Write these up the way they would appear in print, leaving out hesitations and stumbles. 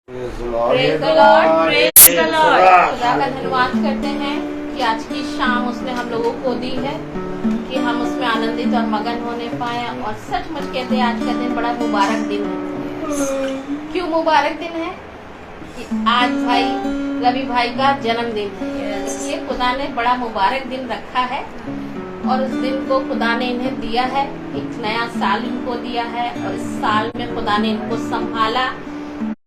Praise the Lord, praise the Lord. खुदा का धन्यवाद करते हैं कि आज की शाम उसने हम लोगों को दी है कि हम उसमें आनंदित और मगन होने पाए। और सचमुच कहते हैं आज का दिन बड़ा मुबारक दिन है। क्यों मुबारक दिन है? कि आज भाई रवि भाई का जन्मदिन है, इसलिए खुदा ने बड़ा मुबारक दिन रखा है। और उस दिन को खुदा ने इन्हें दिया है, एक नया साल इनको दिया है। और इस साल में खुदा ने इनको संभाला,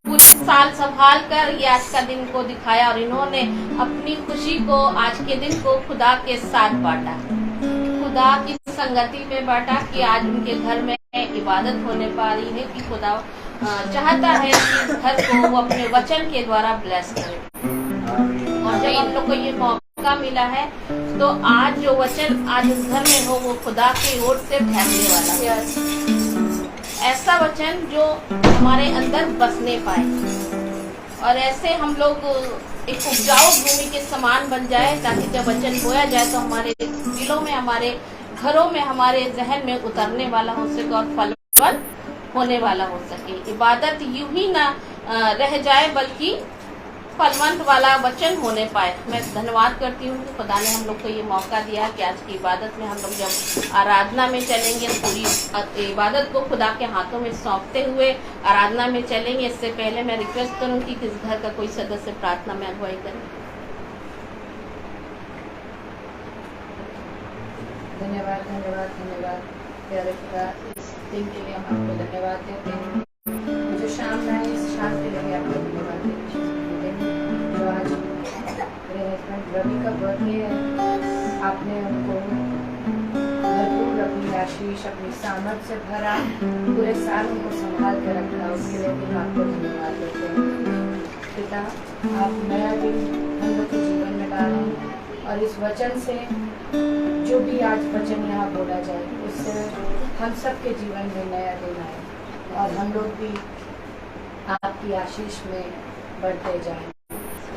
पूरे साल संभाल कर ये आज का दिन को दिखाया। और इन्होंने अपनी खुशी को आज के दिन को खुदा के साथ बांटा, खुदा की संगति में बांटा कि आज उनके घर में इबादत होने पा रही है। कि खुदा चाहता है कि इस घर को वो अपने वचन के द्वारा ब्लेस करे। और जब हम लोग को ये मौका मिला है तो आज जो वचन आज इस घर में हो वो खुदा की ओर से ठहरने वाला है। ऐसा वचन जो हमारे अंदर बसने पाए और ऐसे हम लोग एक उपजाऊ भूमि के समान बन जाए, ताकि जब वचन बोया जाए तो हमारे दिलों में, हमारे घरों में, हमारे जहन में उतरने वाला हो सके और फलवंत होने वाला हो सके। इबादत यूं ही ना रह जाए बल्कि फलवंत वाला वचन होने पाए। मैं धन्यवाद करती हूँ कि खुदा ने हम लोग को ये मौका दिया कि आज की इबादत में हम लोग जब आराधना में चलेंगे, पूरी इबादत को खुदा के हाथों में सौंपते हुए आराधना में चलेंगे। इससे पहले मैं रिक्वेस्ट करूँगी कि इस घर का कोई सदस्य प्रार्थना में अगुवाई करे। धन्यवाद धन्यवाद धन्यवाद प्यारे खुदा, इस दिन के लिए हम आपको धन्यवाद देते हैं। जो शाम है इस शाम के लिए आपको धन्यवाद देते हैं। जो आज मेरे हस्बैंड रवि का बर्थडे है, आपने उनको भरपूर अपनी आशीष, अपनी सामर्थ से भरा, पूरे साल उनको संभाल कर रखा, उसके लिए भी आपको धन्यवाद देते हैं। पिता, आप नया दिन हम लोग के जीवन में डालें और इस वचन से जो भी आज वचन यहाँ बोला जाए उससे हम सब के जीवन में नया दिन आए और हम लोग भी आपकी आशीष में बढ़ते जाएं।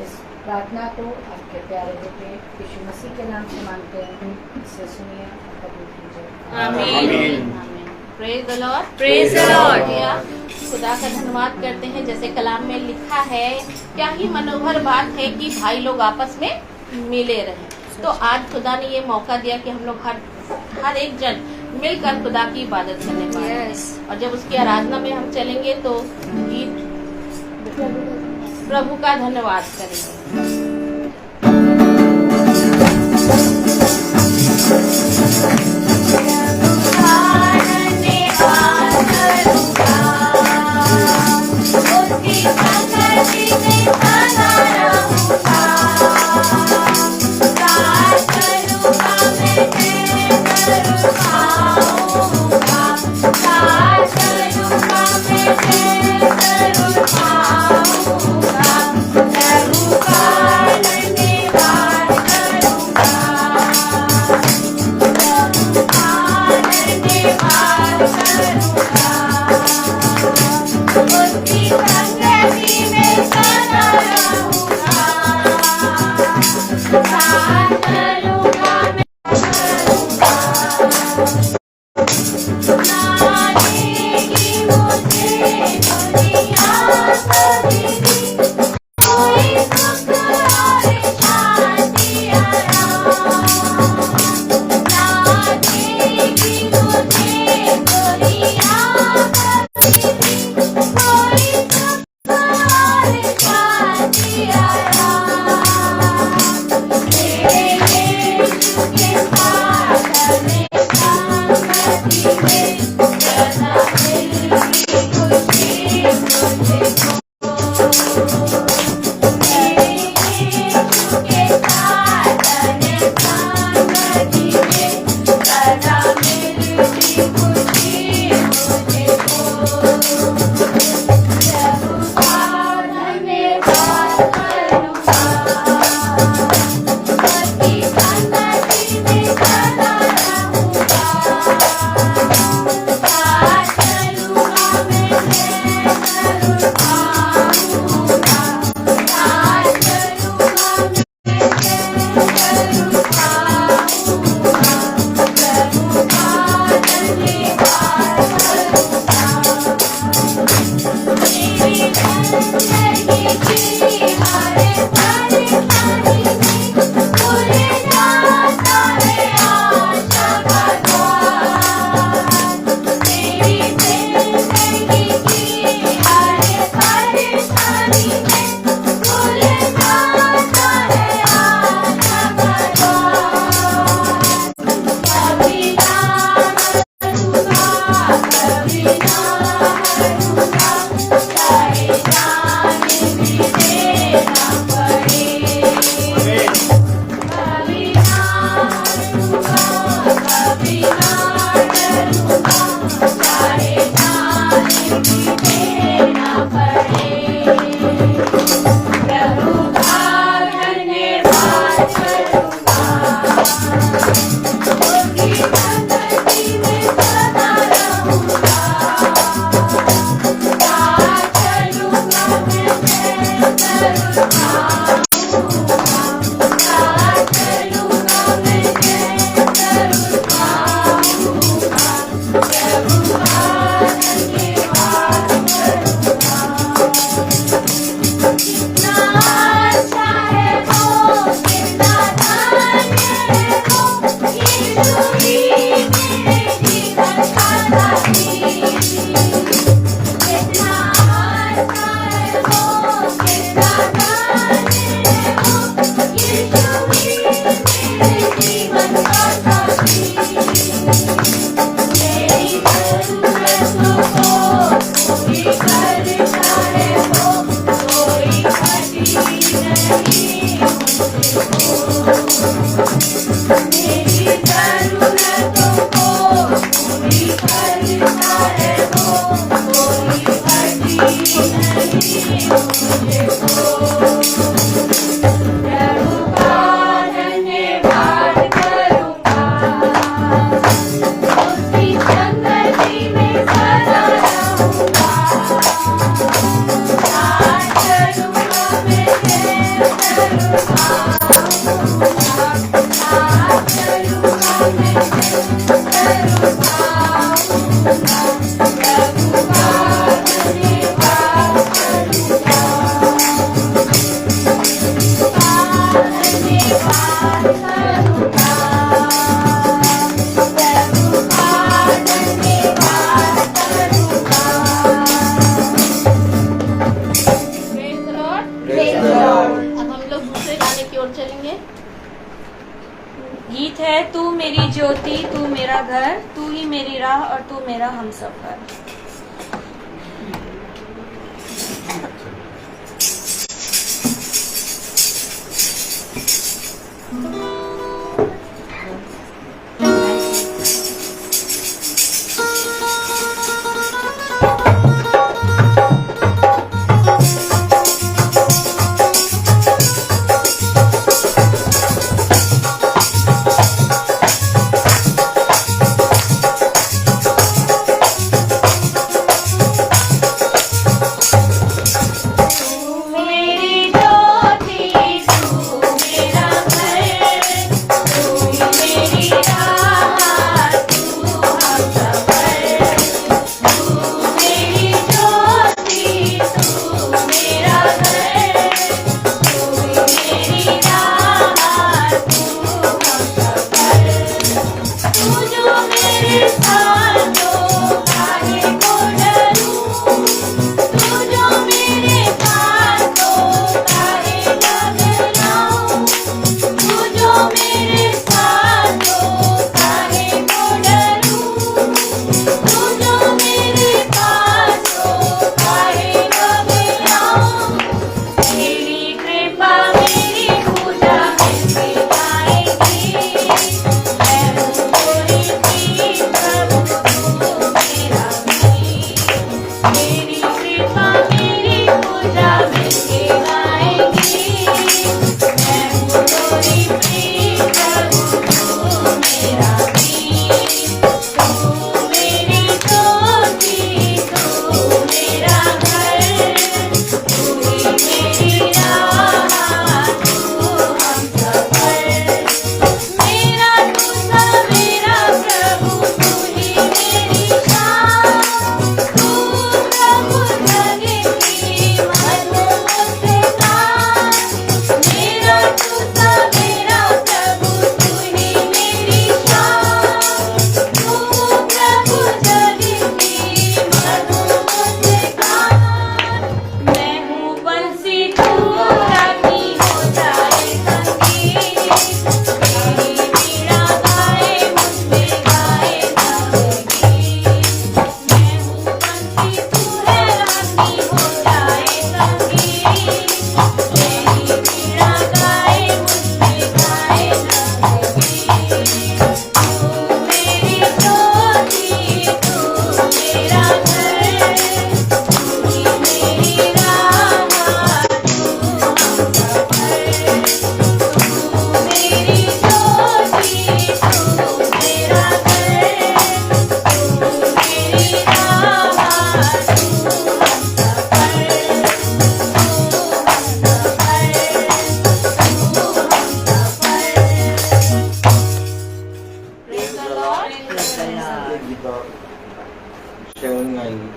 इस प्रार्थना को आपके प्यारे बेटे यीशु मसीह के नाम से मांगते हैं, इसे सुनिए और कबूल कीजिए। आमीन। Praise the Lord, praise the Lord. खुदा का धन्यवाद करते हैं, जैसे कलाम में लिखा है, क्या ही मनोहर बात है कि भाई लोग आपस में मिले रहें। तो आज खुदा ने ये मौका दिया कि हम लोग हर एक जन मिलकर खुदा की इबादत करने पाए। और जब उसकी आराधना में हम चलेंगे तो गीत प्रभु का धन्यवाद करेंगे। गीत है तू मेरी ज्योति तू मेरा घर, तू ही मेरी राह और तू मेरा Humsafar.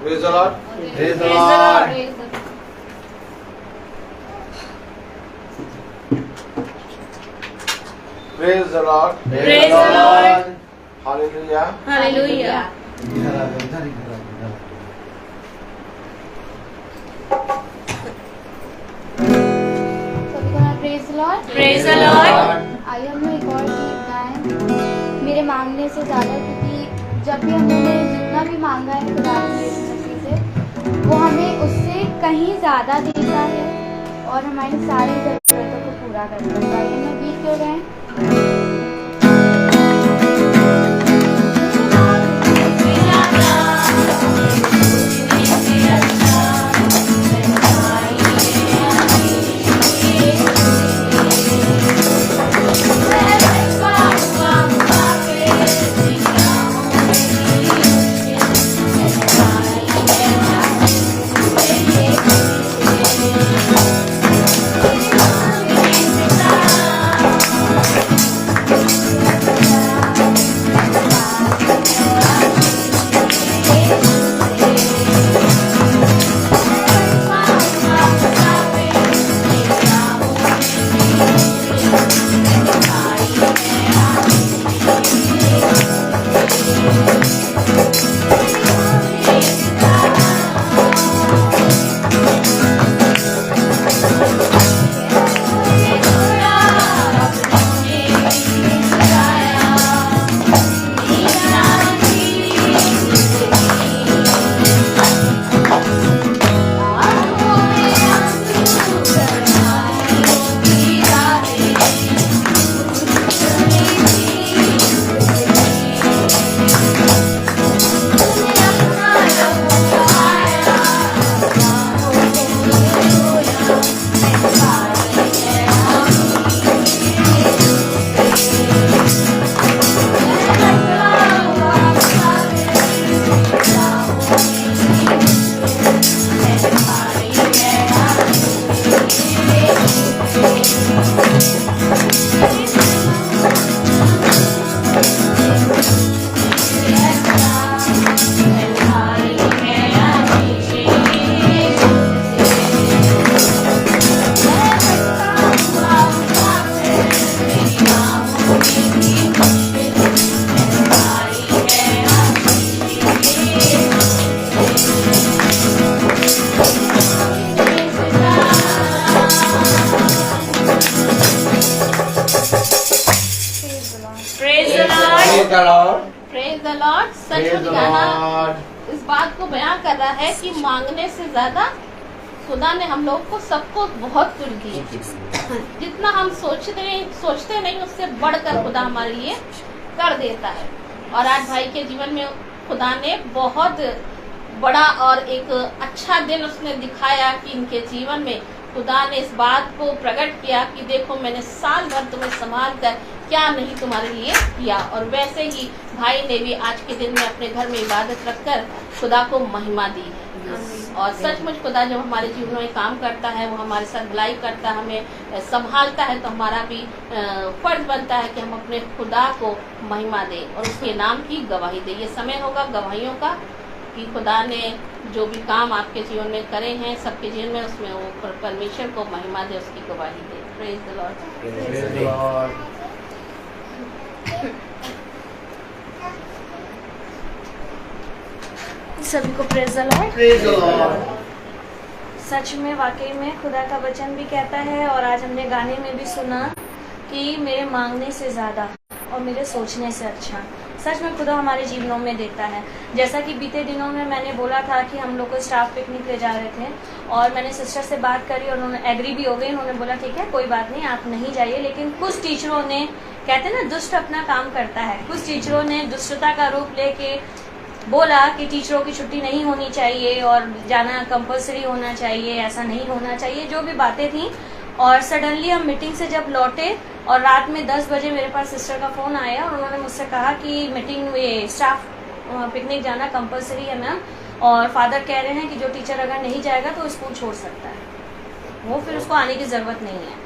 Praise the Lord. Praise the Lord. Praise the Lord. Praise the Lord. Hallelujah. Hallelujah. Praise Lord. Praise the Lord. आइए हम लोग एक और गीत गाएं, मेरे मांगने से ज़्यादा, क्योंकि जब भी हमने जितना भी मांगा है खुदा की यीशु मसीह से, वो हमें उससे कहीं ज़्यादा देता है और हमारी सारी ज़रूरतों को पूरा करता है। आइए हम लोग गीत क्यों गाएं? the Lord. Praise the Lord. Such Praise में the गाना Lord. इस बात को बयां कर रहा है कि मांगने से ज्यादा खुदा ने हम लोग को सबको बहुत कुछ दिया। जितना हम सोचते नहीं उससे बढ़कर खुदा हमारे लिए कर देता है। और आज भाई के जीवन में खुदा ने बहुत बड़ा और एक अच्छा दिन उसने दिखाया कि इनके जीवन में खुदा ने इस बात को प्रकट किया कि देखो मैंने साल भर तुम्हें संभाल कर क्या नहीं तुम्हारे लिए किया। और वैसे ही भाई ने भी आज के दिन में अपने घर में इबादत रखकर खुदा को महिमा दी है। और सचमुच खुदा जब हमारे जीवन में काम करता है, वो हमारे साथ भलाई करता है, हमें संभालता है, तो हमारा भी फर्ज बनता है कि हम अपने खुदा को महिमा दें और उसके नाम की गवाही दें। ये समय होगा गवाहियों का कि खुदा ने जो भी काम आपके जीवन में करे हैं सबके जीवन में, उसमें वो परमेश्वर को महिमा दे, उसकी गवाही दे। Praise the lord. Praise the Lord. सभी को praise the lord. Praise the Lord. सच में वाकई में खुदा का वचन भी कहता है और आज हमने गाने में भी सुना कि मेरे मांगने से ज़्यादा और मेरे सोचने से अच्छा सच में खुदा हमारे जीवनों में देता है। जैसा कि बीते दिनों में मैंने बोला था कि हम लोग को स्टाफ पिकनिक ले जा रहे थे और मैंने सिस्टर से बात करी और उन्होंने एग्री भी हो गई। उन्होंने बोला ठीक है कोई बात नहीं आप नहीं जाइए, लेकिन कुछ टीचरों ने, कहते ना दुष्ट अपना काम करता है, कुछ टीचरों ने दुष्टता का रूप लेके बोला कि टीचरों की छुट्टी नहीं होनी चाहिए और जाना कंपलसरी होना चाहिए, ऐसा नहीं होना चाहिए, जो भी बातें थी। और सडनली हम मीटिंग से जब लौटे और रात में 10 बजे मेरे पास सिस्टर का फ़ोन आया और उन्होंने मुझसे कहा कि मीटिंग में स्टाफ पिकनिक जाना कंपलसरी है मैम, और फादर कह रहे हैं कि जो टीचर अगर नहीं जाएगा तो स्कूल छोड़ सकता है, वो फिर उसको आने की ज़रूरत नहीं है।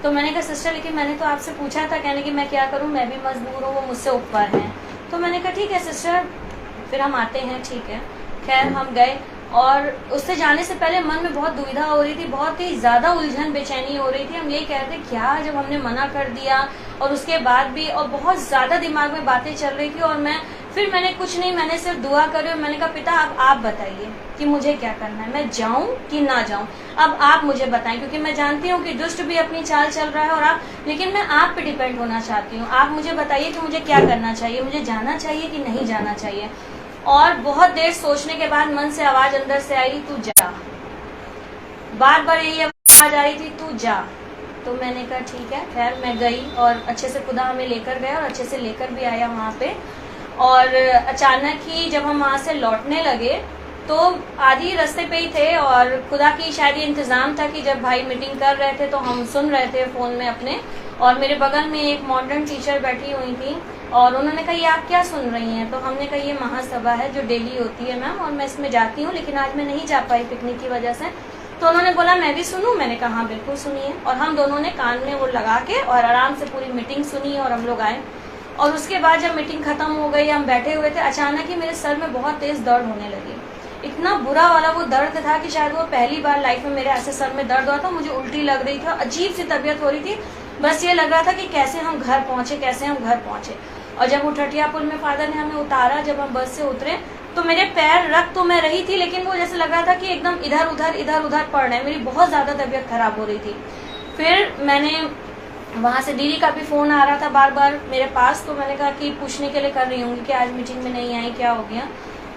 तो मैंने कहा सिस्टर लेकिन मैंने तो आपसे पूछा था, कहने कि मैं क्या करूँ, मैं भी मजबूर हूँ, वो मुझसे ऊपर हैं। तो मैंने कहा ठीक है सिस्टर फिर हम आते हैं, ठीक है। खैर हम गए और उससे जाने से पहले मन में बहुत दुविधा हो रही थी, बहुत ही ज़्यादा उलझन बेचैनी हो रही थी। हम यही कह रहे थे क्या जब हमने मना कर दिया, और उसके बाद भी और बहुत ज़्यादा दिमाग में बातें चल रही थी। और मैंने कुछ नहीं, मैंने सिर्फ दुआ करी और मैंने कहा पिता अब आप बताइए कि मुझे क्या करना है, मैं जाऊं कि ना जाऊं, अब आप मुझे बताएं, क्योंकि मैं जानती हूँ कि दुष्ट भी अपनी चाल चल रहा है और आप, लेकिन मैं आप पे डिपेंड होना चाहती हूँ। आप मुझे बताइए कि मुझे क्या करना चाहिए, मुझे जाना चाहिए कि नहीं जाना चाहिए। और बहुत देर सोचने के बाद मन से आवाज अंदर से आई तू जा, बार बार यही आवाज आ रही थी तू जा। तो मैंने कहा ठीक है। खैर मैं गई और अच्छे से खुदा हमें लेकर गया और अच्छे से लेकर भी आया वहाँ पे। और अचानक ही जब हम वहाँ से लौटने लगे तो आधी रास्ते पे ही थे और खुदा की शायद ये इंतज़ाम था कि जब भाई मीटिंग कर रहे थे तो हम सुन रहे थे फ़ोन में अपने, और मेरे बगल में एक मॉडर्न टीचर बैठी हुई थी और उन्होंने कहा ये आप क्या सुन रही हैं। तो हमने कहा ये महासभा है जो डेली होती है मैम, और मैं इसमें जाती हूँ, लेकिन आज मैं नहीं जा पाई पिकनिक की वजह से। तो उन्होंने बोला मैं भी सुनूं। मैंने कहा हाँ बिल्कुल सुनिए। और हम दोनों ने कान में वो लगा के और आराम से पूरी मीटिंग सुनी और हम लोग आए। और उसके बाद जब मीटिंग खत्म हो गई, हम बैठे हुए थे, अचानक ही मेरे सर में बहुत तेज दर्द होने लगी। इतना बुरा वाला वो दर्द था कि शायद वो पहली बार लाइफ में मेरे ऐसे सर में दर्द हुआ था। मुझे उल्टी लग रही थी, अजीब सी तबीयत हो रही थी, बस ये लग रहा था कि कैसे हम घर पहुंचे। और जब उठटिया पुल में फादर ने हमें उतारा, जब हम बस से उतरे तो मेरे पैर रख तो मैं रही थी, लेकिन वो जैसे लग रहा था कि एकदम इधर उधर पड़ रहे हैं। मेरी बहुत ज़्यादा तबीयत खराब हो रही थी। फिर मैंने वहाँ से दीदी का भी फ़ोन आ रहा था बार बार मेरे पास, तो मैंने कहा कि पूछने के लिए कर रही हूँ कि आज मीटिंग में नहीं आई, क्या हो गया।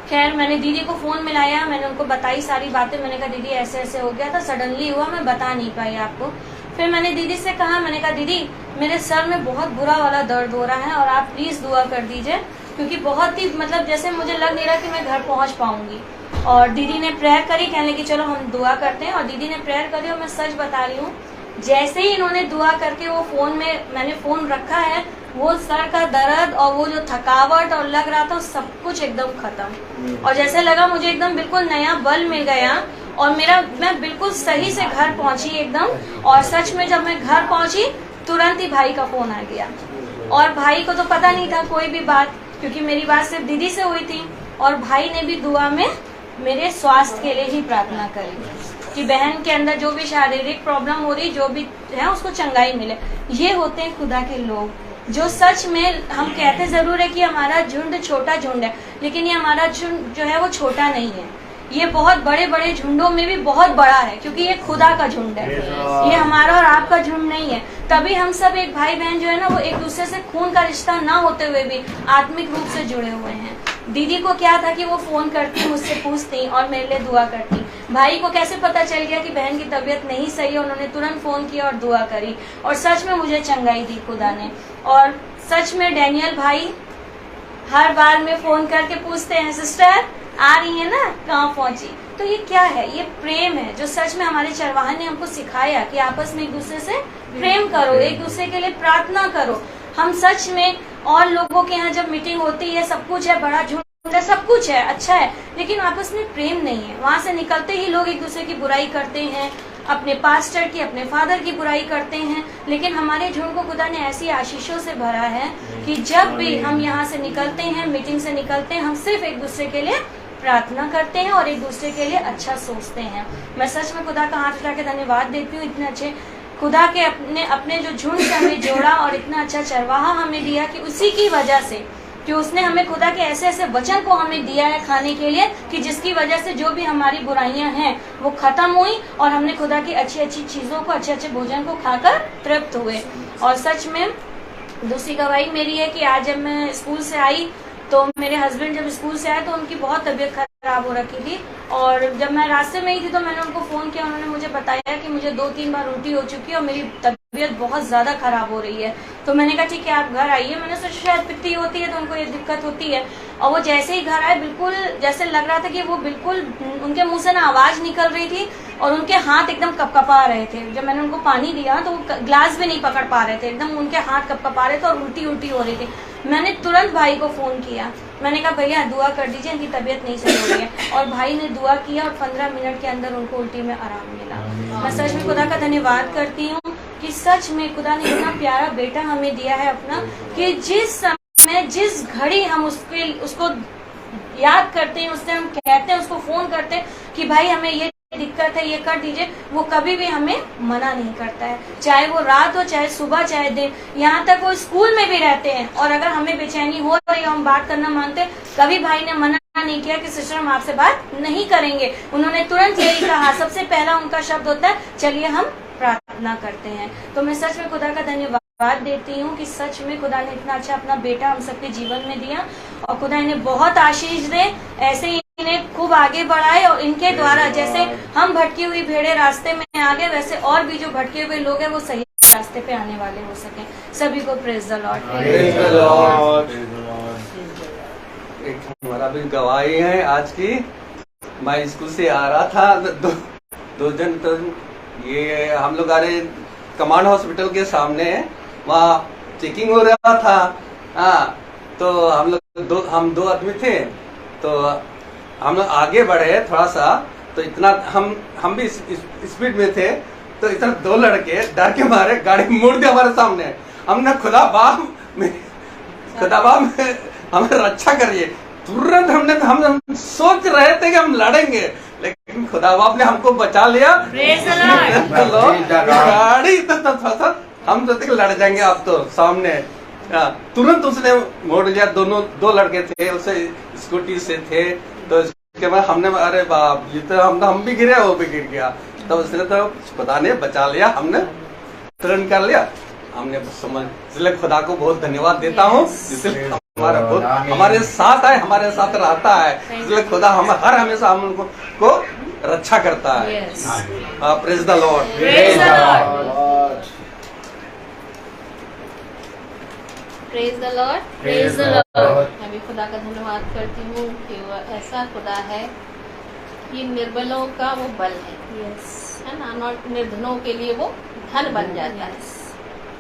खैर मैंने दीदी को फ़ोन मिलाया, मैंने उनको बताई सारी बातें। मैंने कहा दीदी ऐसे ऐसे हो गया था, सडनली हुआ, मैं बता नहीं पाई आपको। फिर मैंने दीदी से कहा, मैंने कहा दीदी मेरे सर में बहुत बुरा वाला दर्द हो रहा है और आप प्लीज़ दुआ कर दीजिए, क्योंकि बहुत ही मतलब जैसे मुझे लग नहीं रहा कि मैं घर पहुंच पाऊंगी। और दीदी ने प्रेयर करी, कहने की चलो हम दुआ करते हैं। और दीदी ने प्रेयर करी और मैं सच बता रही हूँ, जैसे ही इन्होंने दुआ करके वो फ़ोन में, मैंने फ़ोन रखा है, वो सर का दर्द और वो जो थकावट और लग रहा था सब कुछ एकदम खत्म। और जैसे लगा मुझे एकदम बिल्कुल नया बल मिल गया और मैं बिल्कुल सही से घर पहुंची एकदम। और सच में जब मैं घर पहुंची तुरंत ही भाई का फ़ोन आ गया। और भाई को तो पता नहीं था कोई भी बात, क्योंकि मेरी बात सिर्फ दीदी से हुई थी। और भाई ने भी दुआ में मेरे स्वास्थ्य के लिए ही प्रार्थना करी कि बहन के अंदर जो भी शारीरिक प्रॉब्लम हो रही, जो भी है, उसको चंगाई मिले। ये होते हैं खुदा के लोग, जो सच में, हम कहते ज़रूर है कि हमारा झुंड छोटा झुंड है, लेकिन ये हमारा झुंड जो है वो छोटा नहीं है। ये बहुत बड़े बड़े झुंडों में भी बहुत बड़ा है, क्योंकि ये खुदा का झुंड है, ये हमारा और आपका झुंड नहीं है। तभी हम सब एक भाई बहन जो है ना, वो एक दूसरे से खून का रिश्ता ना होते हुए भी आत्मिक रूप से जुड़े हुए हैं। दीदी को क्या था कि वो फोन करती, मुझसे पूछती और मेरे लिए दुआ करती। भाई को कैसे पता चल गया कि बहन की तबीयत नहीं सही है, उन्होंने तुरंत फोन किया और दुआ करी, और सच में मुझे चंगाई दी खुदा ने। और सच में डैनियल भाई हर बार में फोन करके पूछते हैं, सिस्टर आ रही है ना, कहाँ पहुंची। तो ये क्या है? ये प्रेम है, जो सच में हमारे चरवाहा ने हमको सिखाया कि आपस में एक दूसरे से प्रेम करो, एक दूसरे के लिए प्रार्थना करो। हम सच में, और लोगों के यहाँ जब मीटिंग होती है, सब कुछ है, बड़ा झुंड है, सब कुछ है, अच्छा है, लेकिन आपस में प्रेम नहीं है। वहां से निकलते ही लोग एक दूसरे की बुराई करते हैं, अपने पास्टर की, अपने फादर की बुराई करते हैं। लेकिन हमारे झुंड को खुदा ने ऐसी आशीषों से भरा है कि जब भी हम यहाँ से निकलते हैं, मीटिंग से निकलते हैं, हम सिर्फ एक दूसरे के लिए प्रार्थना करते हैं और एक दूसरे के लिए अच्छा सोचते हैं। मैं सच में खुदा का हाथ उठा के धन्यवाद देती हूँ, इतने अच्छे खुदा के अपने जो झुंड से हमें जोड़ा और इतना अच्छा चरवाहा हमें दिया, कि उसी की वजह से, कि उसने हमें खुदा के ऐसे ऐसे वचन को हमें दिया है खाने के लिए, कि जिसकी वजह से जो भी हमारी बुराइयां हैं वो खत्म हुई और हमने खुदा की अच्छी अच्छी चीजों को, अच्छे अच्छे भोजन को खाकर तृप्त हुए। और सच में दूसरी गवाही मेरी है कि आज जब मैं स्कूल से आई, तो मेरे हस्बैंड जब स्कूल से आए तो उनकी बहुत तबीयत खराब हो रखी थी, और जब मैं रास्ते में ही थी तो मैंने उनको फोन किया। उन्होंने मुझे बताया कि मुझे 2-3 बार उल्टी हो चुकी है और मेरी तबीयत बहुत ज्यादा खराब हो रही है। तो मैंने कहा ठीक है आप घर आइए। मैंने सोचा शायद पित्ती होती है तो उनको ये दिक्कत होती है। और वो जैसे ही घर आए, बिल्कुल जैसे लग रहा था कि वो बिल्कुल, उनके मुंह से ना आवाज निकल रही थी और उनके हाथ एकदम कपकपा रहे थे। जब मैंने उनको पानी दिया तो वो ग्लास भी नहीं पकड़ पा रहे थे, एकदम उनके हाथ कपकपा रहे थे और उल्टी उल्टी हो रही थी। मैंने तुरंत भाई को फोन किया, मैंने कहा भैया दुआ कर दीजिए, इनकी तबीयत नहीं सही हो रही है। और भाई ने दुआ किया और 15 मिनट के अंदर उनको उल्टी में आराम मिला। मैं सच में खुदा का धन्यवाद करती हूँ कि सच में खुदा ने इतना प्यारा बेटा हमें दिया है अपना, कि जिस समय, जिस घड़ी हम उसको याद करते हैं, उससे हम कहते हैं, उसको फोन करते हैं कि भाई हमें ये दिक्कत है, ये कर दीजिए, वो कभी भी हमें मना नहीं करता है। चाहे वो रात हो, चाहे सुबह, चाहे दिन, यहाँ तक वो स्कूल में भी रहते हैं। और अगर हमें बेचैनी हो रही है, हम बात करना मांगते हैं, कभी भाई ने मना नहीं किया कि सिस्टर हम आपसे बात नहीं करेंगे। उन्होंने तुरंत यही कहा, सबसे पहला उनका शब्द होता है चलिए हम प्रार्थना करते हैं। तो मैं सच में खुदा का धन्यवाद देती हूँ कि सच में खुदा ने इतना अच्छा अपना बेटा हम सबके जीवन में दिया, और खुदा इन्हें बहुत आशीष दे, ऐसे ही इन्हें खूब आगे बढ़ाए, और इनके द्वारा जैसे हम भटकी हुई भेड़े रास्ते में आगे, वैसे और भी जो भटके हुए लोग हैं वो सही रास्ते पे आने वाले हो सके। सभी को प्रेज द लॉर्ड। एक हमारा भी गवाही है आज की। मैं स्कूल से आ रहा था, दो जन, तो ये हम लोग आ रहे कमांड हॉस्पिटल के सामने, वहाँ चेकिंग हो रहा था। हाँ, तो हम दो आदमी थे, तो हम लोग आगे बढ़े थोड़ा सा, तो इतना हम भी स्पीड में थे, तो इतना 2 लड़के डर के मारे गाड़ी मोड़ दी हमारे सामने। हमने खुदा बाप हमें रक्षा करिए। तुरंत हम सोच रहे थे कि हम लड़ेंगे, लेकिन खुदा बाप ने हमको बचा लिया। गाड़ी हम सोचते लड़ जाएंगे आप तो सामने, तुरंत उसने मोड़ लिया। 2 लड़के थे, उसे स्कूटी से थे, तो इसके बाद हमने, अरे बाप ये तो हम भी गिरे, वो भी गिर गया। तो उसने तो खुदा ने बचा लिया, हमने तुरंत कर लिया। हमने समझ, इसलिए खुदा को बहुत धन्यवाद देता हूँ, इसलिए हमारा बहुत हमारे साथ है, हमारे साथ रहता है, इसलिए खुदा हम हर हमेशा हम को रक्षा करता है। Praise the Lord. Praise the Lord. Praise the Lord. मैं भी खुदा का धन्यवाद करती हूँ कि वह ऐसा खुदा है कि निर्बलों का वो बल है ना, और निर्धनों के लिए वो धन बन जाता है।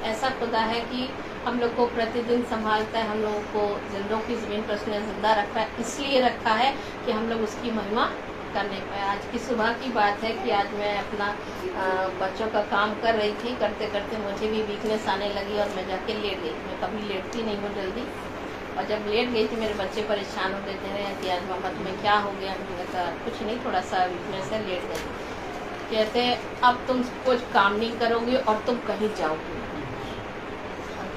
ऐसा खुदा है कि हम लोग को प्रतिदिन संभालता है, हम लोगों को जिंदों की जमीन पर उसने जिंदा रखा है, इसलिए रखा है कि हम लोग उसकी महिमा करने पाए। आज की सुबह की बात है कि आज मैं अपना बच्चों का काम कर रही थी, करते करते मुझे भी वीकनेस आने लगी और मैं जाके लेट गई। मैं कभी लेटती नहीं हूँ जल्दी, और जब लेट गई थी मेरे बच्चे परेशान हो देते रहे कि आज मम्मा तुम्हें क्या हो गया। मैंने कहा कुछ नहीं, थोड़ा सा वीकनेस है, लेट गई। कहते अब तुम कुछ काम नहीं करोगे और तुम कहीं जाओगे।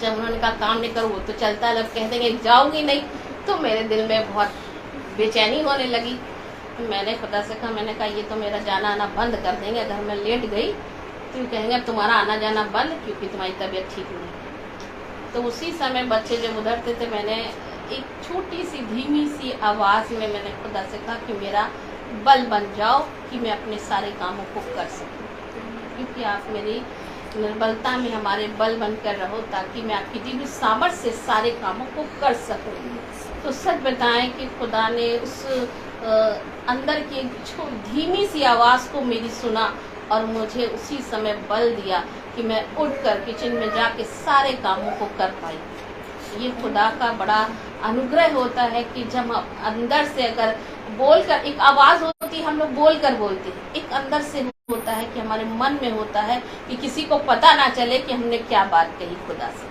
जब उन्होंने कहा काम नहीं करो, वो तो चलता है, जब कह देंगे जाओगी नहीं, तो मेरे दिल में बहुत बेचैनी होने लगी। मैंने खुदा से कहा, मैंने कहा ये तो मेरा जाना आना बंद कर देंगे अगर मैं लेट गई तो कहेंगे तुम्हारा आना जाना बंद क्योंकि तुम्हारी तबीयत ठीक नहीं है। तो उसी समय बच्चे जब उधरते थे मैंने एक छोटी सी धीमी सी आवाज़ में मैंने खुदा से कहा कि मेरा बल बन जाओ कि मैं अपने सारे कामों को कर सकूं, क्योंकि आप मेरी निर्बलता में हमारे बल बनकर रहो ताकि मैं आपकी दी हुई सामर्थ्य से सारे कामों को कर सकूं। तो सच बताएं कि खुदा ने उस अंदर की एक धीमी सी आवाज़ को मेरी सुना और मुझे उसी समय बल दिया कि मैं उठकर किचन में जाके सारे कामों को कर पाई। ये खुदा का बड़ा अनुग्रह होता है कि जब हम अंदर से अगर बोलकर, एक आवाज़ होती है हम लोग बोलकर बोलते हैं, एक अंदर से होता है कि हमारे मन में होता है कि किसी को पता ना चले कि हमने क्या बात कही खुदा से,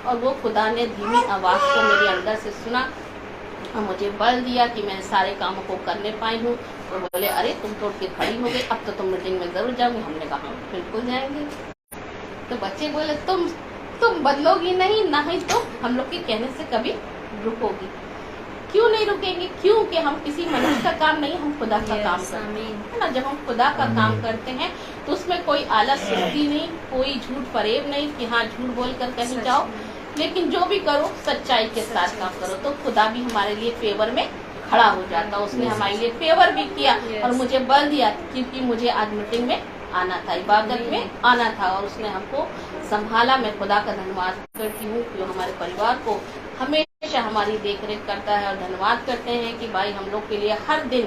और वो खुदा ने धीमी आवाज़ को मेरे अंदर से सुना और मुझे बल दिया कि मैं सारे कामों को करने पाई हूँ। तो बोले अरे तुम तो उठ के खड़ी हो गई, अब तो तुम मीटिंग में जरूर जाओगी। हमने कहा बिल्कुल जाएंगे। तो बच्चे बोले तुम बदलोगी नहीं, ना ही तुम हम लोग के कहने से कभी रुकोगी। क्यों नहीं रुकेंगे? क्योंकि हम किसी मनुष्य का काम नहीं, हम खुदा का काम करते हैं ना। जब हम खुदा का काम करते हैं तो उसमें कोई आलस सुस्ती नहीं, कोई झूठ फरेब नहीं कि हाँ झूठ बोल कर कहीं जाओ, लेकिन जो भी करो सच्चाई के साथ काम करो। तो खुदा भी हमारे लिए फेवर में खड़ा हो जाता। उसने हमारे लिए फेवर भी किया और मुझे बल दिया क्योंकि मुझे आज मीटिंग में आना था, इबादत में आना था, और उसने हमको संभाला। मैं खुदा का धन्यवाद करती हूँ कि वो हमारे परिवार को हमेशा हमारी देखरेख करता है, और धन्यवाद करते हैं कि भाई हम लोग के लिए हर दिन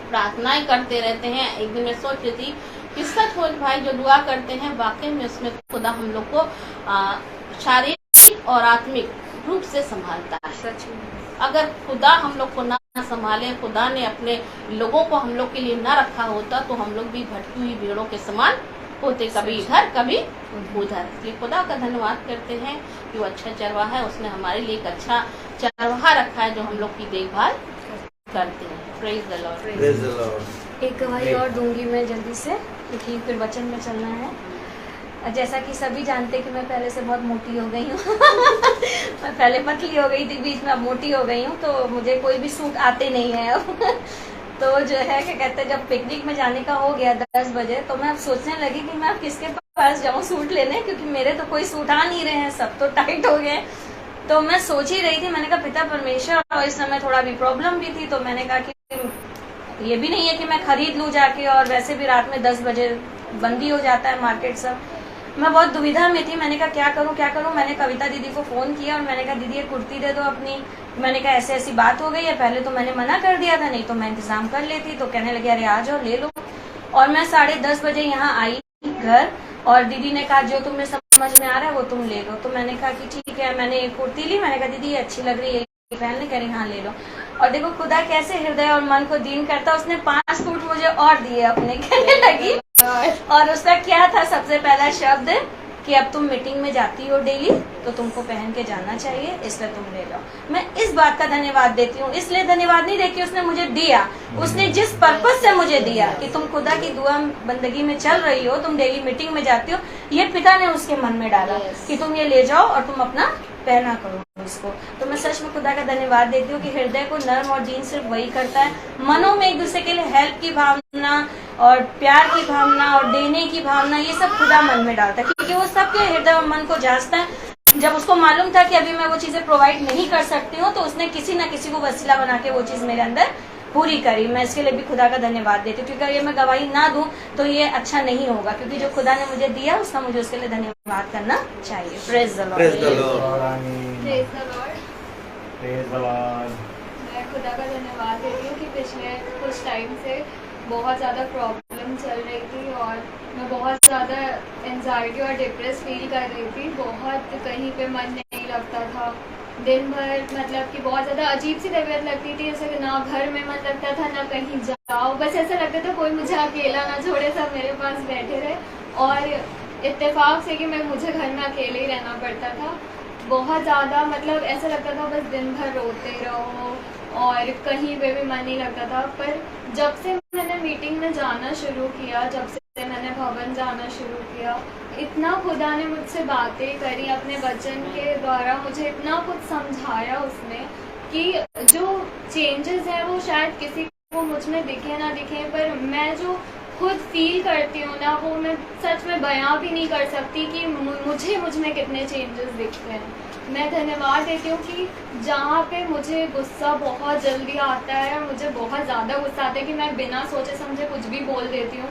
प्रार्थनाएं करते रहते हैं। एक दिन मैं सोच रही थी कि सचमुच भाई जो दुआ करते हैं वाकई में उसमें खुदा हम लोग को शारीरिक और आत्मिक रूप से संभालता है। सच में अगर खुदा हम लोग को ना संभाले, खुदा ने अपने लोगों को हम लोग के लिए ना रखा होता तो हम लोग भी भटकी हुई भेड़ों के समान होते, कभी इधर कभी उधर। इसलिए खुदा का धन्यवाद करते हैं कि वो अच्छा चरवाहा है, उसने हमारे लिए एक अच्छा चरवाहा रखा है जो हम लोग की देखभाल करते हैं। Praise the Lord. Praise the Lord. एक गवाही और दूंगी मैं जल्दी से, क्योंकि फिर वचन में चलना है। जैसा कि सभी जानते हैं कि मैं पहले से बहुत मोटी हो गई हूँ मैं पहले पतली हो गई थी, बीच में अब मोटी हो गई हूँ, तो मुझे कोई भी सूट आते नहीं है अब तो जो है क्या कहते हैं, जब पिकनिक में जाने का हो गया 10 बजे तो मैं अब सोचने लगी कि मैं अब किसके पास जाऊँ सूट लेने, क्योंकि मेरे तो कोई सूट आ नहीं रहे हैं, सब तो टाइट हो गए। तो मैं सोच ही रही थी, मैंने कहा पिता परमेश्वर, और इस समय थोड़ा भी प्रॉब्लम भी थी, तो मैंने कहा कि ये भी नहीं है कि मैं खरीद लूँ जाके, और वैसे भी रात में 10 बजे बंदी हो जाता है मार्केट सब। मैं बहुत दुविधा में थी, मैंने कहा क्या करूं। मैंने कविता दीदी को फोन किया और मैंने कहा दीदी ये कुर्ती दे दो अपनी। मैंने कहा ऐसे ऐसी बात हो गई है, पहले तो मैंने मना कर दिया था, नहीं तो मैं इंतजाम कर लेती। तो कहने लगे अरे आ जाओ ले लो। और मैं 10:30 बजे यहाँ आई घर, और दीदी ने कहा जो तुम्हें समझ में आ रहा है वो तुम ले लो। तो मैंने कहा कि ठीक है, मैंने एक कुर्ती ली, मैंने कहा दीदी ये अच्छी लग रही है, पहनने, कह रही हाँ ले लो। और देखो खुदा कैसे हृदय और मन को दीन करता, उसने 5 सूट मुझे और दिए अपने, कहने लगी। और उसका क्या था सबसे पहला शब्द कि अब तुम मीटिंग में जाती हो डेली तो तुमको पहन के जाना चाहिए, इसलिए तुम ले जाओ। मैं इस बात का धन्यवाद देती हूँ, इसलिए धन्यवाद नहीं देखी उसने मुझे दिया, उसने जिस पर्पज से मुझे दिया कि तुम खुदा की दुआ बंदगी में चल रही हो, तुम डेली मीटिंग में जाती हो, ये पिता ने उसके मन में डाला कि तुम ये ले जाओ और तुम अपना पहना करो इसको। तो मैं सच में खुदा का धन्यवाद देती हूँ कि हृदय को नर्म और दीन सिर्फ वही करता है। मनों में एक दूसरे के लिए हेल्प की भावना और प्यार की भावना और देने की भावना, ये सब खुदा मन में डालता है, क्योंकि वो सबके हृदय और मन को जांचता है। जब उसको मालूम था कि अभी मैं वो चीजें प्रोवाइड नहीं कर सकती हूँ, तो उसने किसी न किसी को वसीला बना के वो चीज मेरे अंदर पूरी करी। मैं इसके लिए भी खुदा का धन्यवाद देती हूँ, क्योंकि अगर ये मैं गवाही ना दूं तो ये अच्छा नहीं होगा, क्योंकि जो खुदा ने मुझे दिया उसका मुझे उसके लिए धन्यवाद करना चाहिए। Praise the Lord. Praise the Lord. Praise the Lord. Praise the Lord. मैं खुदा का धन्यवाद देती हूँ कि पिछले कुछ टाइम से बहुत ज़्यादा प्रॉब्लम चल रही थी और मैं बहुत ज़्यादा एंजाइटी और डिप्रेस फील कर रही थी। बहुत कहीं पे मन नहीं लगता था, दिन भर मतलब कि बहुत ज़्यादा अजीब सी तबीयत लगती थी, जैसे कि ना घर में मन लगता था ना कहीं जाओ, बस ऐसा लगता था कोई मुझे अकेला ना छोड़े, सब मेरे पास बैठे रहे। और इत्तेफाक से कि मुझे घर में अकेले ही रहना पड़ता था। बहुत ज़्यादा मतलब ऐसा लगता था बस दिन भर रोते रहो और कहीं पे भी मन नहीं लगता था। पर जब से मैंने मीटिंग में जाना शुरू किया, जब से मैंने भवन जाना शुरू किया, इतना खुदा ने मुझसे बातें करी अपने वचन के द्वारा, मुझे इतना कुछ समझाया उसने कि जो चेंजेस हैं वो शायद किसी वो मुझ में दिखे ना दिखे, पर मैं जो खुद फील करती हूँ ना, वो मैं सच में बयां भी नहीं कर सकती कि मुझ में कितने चेंजेस दिखते हैं। मैं धन्यवाद देती हूँ कि जहाँ पे मुझे गुस्सा बहुत जल्दी आता है, मुझे बहुत ज़्यादा गुस्सा आता है कि मैं बिना सोचे समझे कुछ भी बोल देती हूँ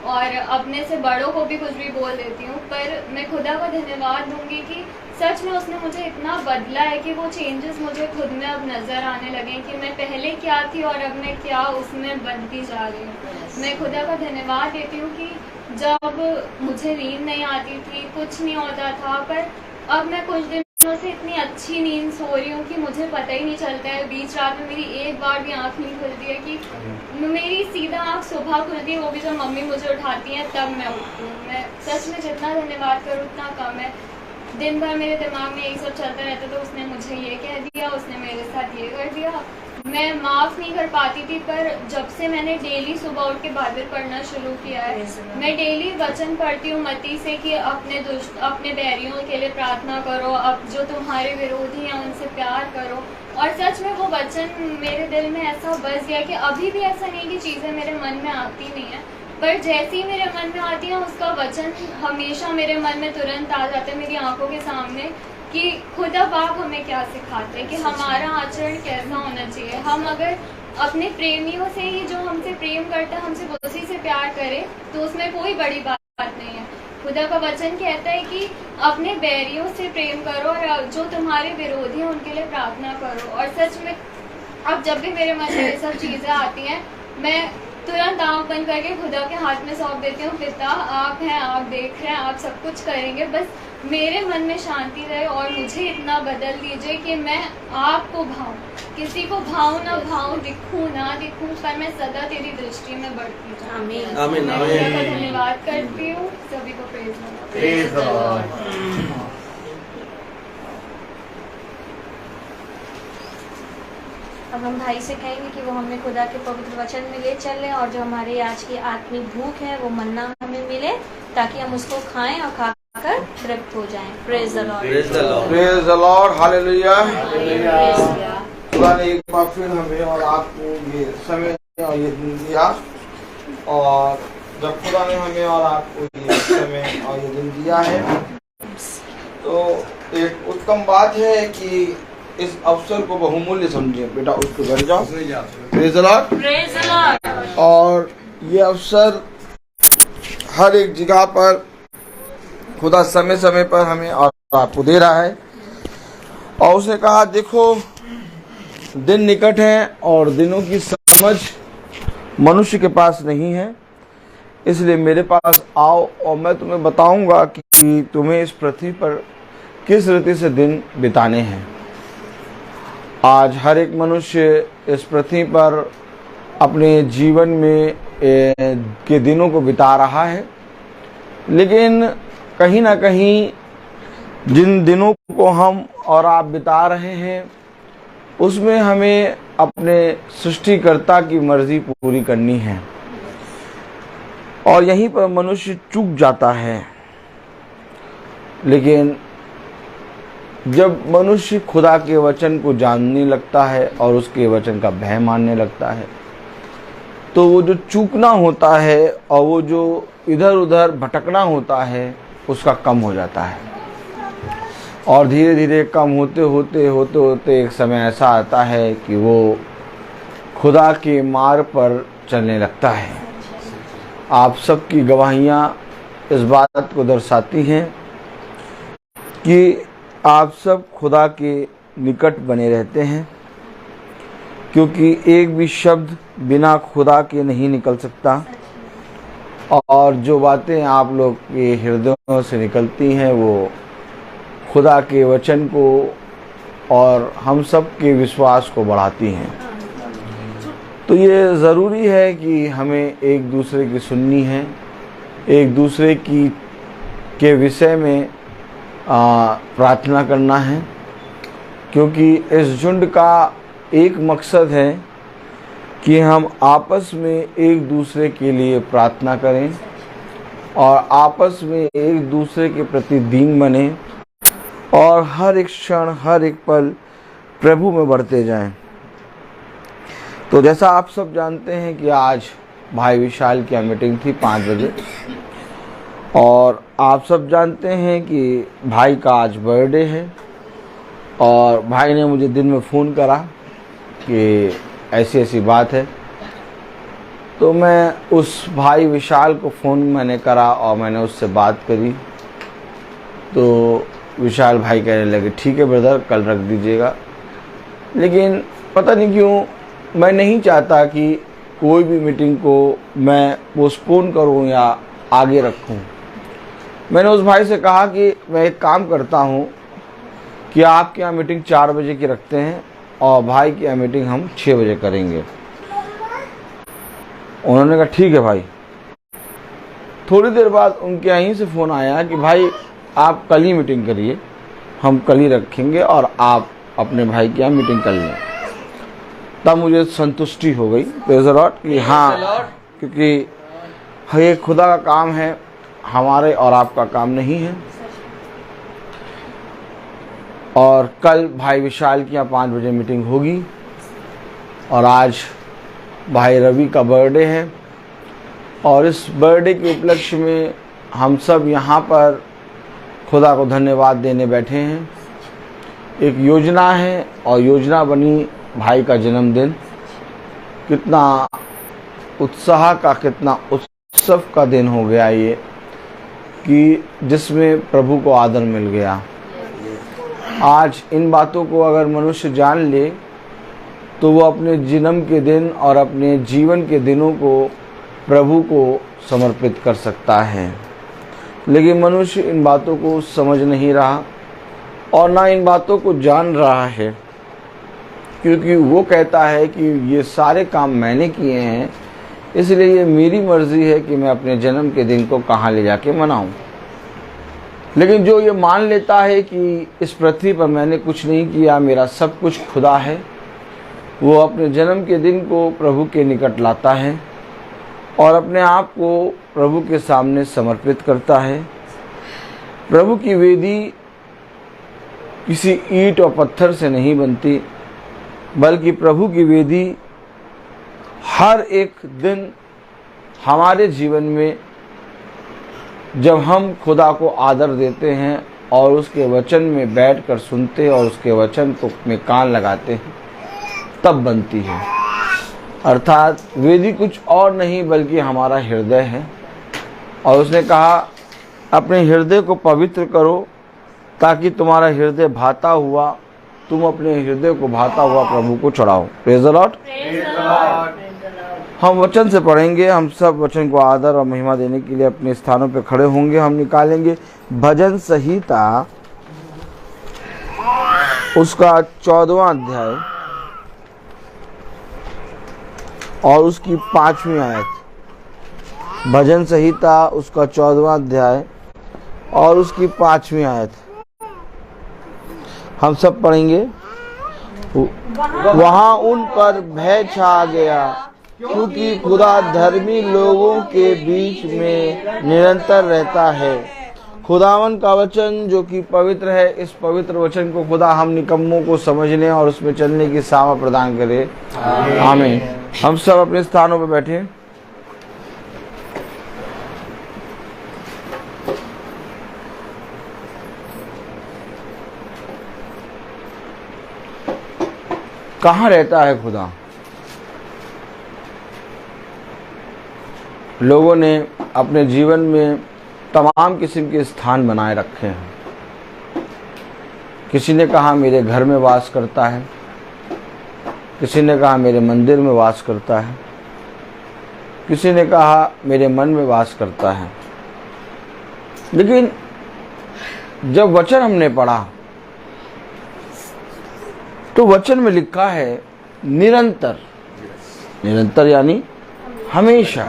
और अपने से बड़ों को भी कुछ भी बोल देती हूँ, पर मैं खुदा का धन्यवाद दूंगी कि सच में उसने मुझे इतना बदला है कि वो चेंजेस मुझे खुद में अब नज़र आने लगे कि मैं पहले क्या थी और अब मैं क्या उसमें बनती जा रही हूँ। मैं खुदा का धन्यवाद देती हूँ कि जब मुझे नींद नहीं आती थी, कुछ नहीं होता था, पर अब मैं कुछ दिनों से इतनी अच्छी नींद सो रही हूँ कि मुझे पता ही नहीं चलता है। बीच रात में मेरी एक बार भी आँख नहीं खुलती है कि मेरी सीधा आँख सुबह खुलती है, वो भी जब मम्मी मुझे उठाती हैं तब मैं उठती हूँ। मैं सच में जितना धन्यवाद करूँ उतना कम है। दिन भर मेरे दिमाग में यही सब चलता रहता, तो उसने मुझे ये कह दिया, उसने मेरे साथ ये कर दिया। मैं माफ़ नहीं कर पाती थी, पर जब से मैंने डेली सुबह उठ के बाइबल पढ़ना शुरू किया है, मैं डेली वचन पढ़ती हूँ मत्ती से कि अपने बैरियों के लिए प्रार्थना करो, अब जो तुम्हारे विरोधी हैं उनसे प्यार करो। और सच में वो वचन मेरे दिल में ऐसा बस गया कि अभी भी ऐसा नहीं कि चीज़ें मेरे मन में आती नहीं है, पर जैसे ही मेरे मन में आती है उसका वचन हमेशा मेरे मन में तुरंत आ जाता है, मेरी आंखों के सामने, कि खुदा पाक हमें क्या सिखाते हैं कि हमारा आचरण कैसा होना चाहिए। हम अगर अपने प्रेमियों से ही, जो हमसे प्रेम करता है, हमसे उसी से प्यार करें तो उसमें कोई बड़ी बात नहीं है। खुदा का वचन कहता है कि अपने बैरियों से प्रेम करो और जो तुम्हारे विरोधी हैं उनके लिए प्रार्थना करो। और सच में अब जब भी मेरे मन में ये सब चीज़ें आती हैं, मैं तुरंत आँख बंद करके खुदा के हाथ में सौंप देती हूँ, पिता आप हैं, आप देख रहे हैं, आप सब कुछ करेंगे, बस मेरे मन में शांति रहे और मुझे इतना बदल दीजिए कि मैं आपको भाऊँ, किसी को भाऊँ ना भाऊँ, दिखूँ ना दिखूँ, पर मैं सदा तेरी दृष्टि में बढ़ती जाऊँ। आमीन। आमीन, मैं आमीन। खुदा का धन्यवाद करती हूँ। सभी को प्रेज Praise the Lord. अब हम भाई से कहेंगे कि वो हमें खुदा के पवित्र वचन में ले चलें और जो हमारी आज की आत्मिक भूख है वो मन्ना हमें मिले, ताकि हम उसको खाएं और खाकर तृप्त हो जाएं। Praise the lord. Praise the Lord. Praise the Lord, hallelujah. Hallelujah. खुदा ने एक बार फिर हमें और आपको ये समय और ये दिन दिया, और जब खुदा ने हमें और आपको ये समय और ये दिन दिया है, तो एक उत्तम बात है कि इस अवसर को बहुमूल्य समझिए। बेटा उसको घर जाओ। Praise the Lord. Praise the Lord. और ये अवसर हर एक जगह पर खुदा समय समय पर हमें और आपको दे रहा है, और उसने कहा देखो दिन निकट है और दिनों की समझ मनुष्य के पास नहीं है, इसलिए मेरे पास आओ और मैं तुम्हें बताऊंगा कि तुम्हें इस पृथ्वी पर किस रीति से दिन बिताने हैं। आज हर एक मनुष्य इस पृथ्वी पर अपने जीवन में के दिनों को बिता रहा है, लेकिन कहीं ना कहीं जिन दिनों को हम और आप बिता रहे हैं उसमें हमें अपने सृष्टिकर्ता की मर्जी पूरी करनी है, और यहीं पर मनुष्य चूक जाता है। लेकिन जब मनुष्य खुदा के वचन को जानने लगता है और उसके वचन का भय मानने लगता है, तो वो जो चूकना होता है और वो जो इधर उधर भटकना होता है उसका कम हो जाता है, और धीरे धीरे कम होते होते एक समय ऐसा आता है कि वो खुदा के मार्ग पर चलने लगता है। आप सबकी गवाहियाँ इस बात को दर्शाती हैं कि आप सब खुदा के निकट बने रहते हैं, क्योंकि एक भी शब्द बिना खुदा के नहीं निकल सकता, और जो बातें आप लोग के हृदयों से निकलती हैं वो खुदा के वचन को और हम सब के विश्वास को बढ़ाती हैं। तो ये ज़रूरी है कि हमें एक दूसरे की सुननी है, एक दूसरे की के विषय में प्रार्थना करना है, क्योंकि इस झुंड का एक मकसद है कि हम आपस में एक दूसरे के लिए प्रार्थना करें और आपस में एक दूसरे के प्रति दीन बने और हर एक क्षण हर एक पल प्रभु में बढ़ते जाएं। तो जैसा आप सब जानते हैं कि आज भाई विशाल की मीटिंग थी 5 बजे, और आप सब जानते हैं कि भाई का आज बर्थडे है। और भाई ने मुझे दिन में फ़ोन करा कि ऐसी ऐसी बात है, तो मैं उस भाई विशाल को फ़ोन मैंने करा और मैंने उससे बात करी। तो विशाल भाई कहने लगे ठीक है ब्रदर, कल रख दीजिएगा। लेकिन पता नहीं क्यों मैं नहीं चाहता कि कोई भी मीटिंग को मैं पोस्टपोन करूं या आगे रखूं। मैंने उस भाई से कहा कि मैं एक काम करता हूं कि आपके यहाँ मीटिंग 4 बजे की रखते हैं और भाई की यहाँ मीटिंग हम 6 बजे करेंगे। उन्होंने कहा ठीक है भाई। थोड़ी देर बाद उनके यहीं से फ़ोन आया कि भाई आप कल ही मीटिंग करिए, हम कल ही रखेंगे और आप अपने भाई के यहाँ मीटिंग कर लें। तब मुझे संतुष्टि हो गई, प्रेज़ द लॉर्ड, कि हाँ, क्योंकि ये खुदा का काम है, हमारे और आपका काम नहीं है। और कल भाई विशाल की यहाँ 5 बजे मीटिंग होगी। और आज भाई रवि का बर्थडे है और इस बर्थडे के उपलक्ष्य में हम सब यहाँ पर खुदा को धन्यवाद देने बैठे हैं। एक योजना है और योजना बनी भाई का जन्मदिन। कितना उत्साह का, कितना उत्सव का दिन हो गया ये, कि जिसमें प्रभु को आदर मिल गया। आज इन बातों को अगर मनुष्य जान ले तो वो अपने जन्म के दिन और अपने जीवन के दिनों को प्रभु को समर्पित कर सकता है। लेकिन मनुष्य इन बातों को समझ नहीं रहा और ना इन बातों को जान रहा है, क्योंकि वो कहता है कि ये सारे काम मैंने किए हैं, इसलिए ये मेरी मर्जी है कि मैं अपने जन्म के दिन को कहाँ ले जाके मनाऊं। लेकिन जो ये मान लेता है कि इस पृथ्वी पर मैंने कुछ नहीं किया, मेरा सब कुछ खुदा है, वो अपने जन्म के दिन को प्रभु के निकट लाता है और अपने आप को प्रभु के सामने समर्पित करता है। प्रभु की वेदी किसी ईंट और पत्थर से नहीं बनती, बल्कि प्रभु की वेदी हर एक दिन हमारे जीवन में जब हम खुदा को आदर देते हैं और उसके वचन में बैठकर सुनते हैं और उसके वचन को में कान लगाते हैं, तब बनती है। अर्थात वेदी कुछ और नहीं बल्कि हमारा हृदय है। और उसने कहा अपने हृदय को पवित्र करो ताकि तुम्हारा हृदय भाता हुआ, तुम अपने हृदय को भाता हुआ प्रभु को चढ़ाओ। Praise the Lord. हम वचन से पढ़ेंगे। हम सब वचन को आदर और महिमा देने के लिए अपने स्थानों पर खड़े होंगे। हम निकालेंगे भजन संहिता उसका 14वां अध्याय और उसकी 5वीं आयत। भजन संहिता उसका 14वां अध्याय और उसकी 5वीं आयत हम सब पढ़ेंगे। वहां उन पर भय छा गया क्योंकि खुदा धर्मी लोगों के बीच में निरंतर रहता है। खुदावन का वचन जो कि पवित्र है, इस पवित्र वचन को खुदा हम निकम्मों को समझने और उसमें चलने की सामर्थ प्रदान करे। आमीन। हम सब अपने स्थानों पर बैठे। कहाँ रहता है खुदा? लोगों ने अपने जीवन में तमाम किस्म के स्थान बनाए रखे हैं। किसी ने कहा मेरे घर में वास करता है, किसी ने कहा मेरे मंदिर में वास करता है, किसी ने कहा मेरे मन में वास करता है। लेकिन जब वचन हमने पढ़ा तो वचन में लिखा है निरंतर। निरंतर यानी हमेशा।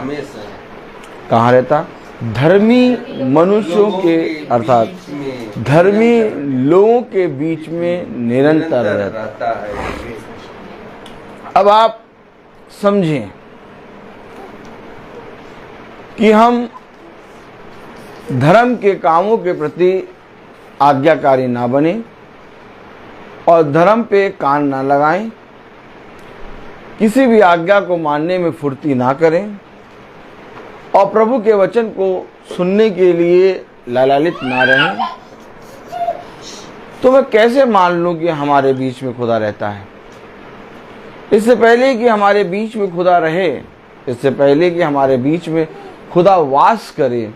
कहाँ रहता? धर्मी मनुष्यों के अर्थात धर्मी लोगों के बीच में निरंतर रहता है। अब आप समझें कि हम धर्म के कामों के प्रति आज्ञाकारी ना बने और धर्म पे कान ना लगाएं, किसी भी आज्ञा को मानने में फुर्ती ना करें और प्रभु के वचन को सुनने के लिए लालायित ना रहें, तो मैं कैसे मान लूं कि हमारे बीच में खुदा रहता है? इससे पहले कि हमारे बीच में खुदा रहे, इससे पहले कि हमारे बीच में खुदा वास करे,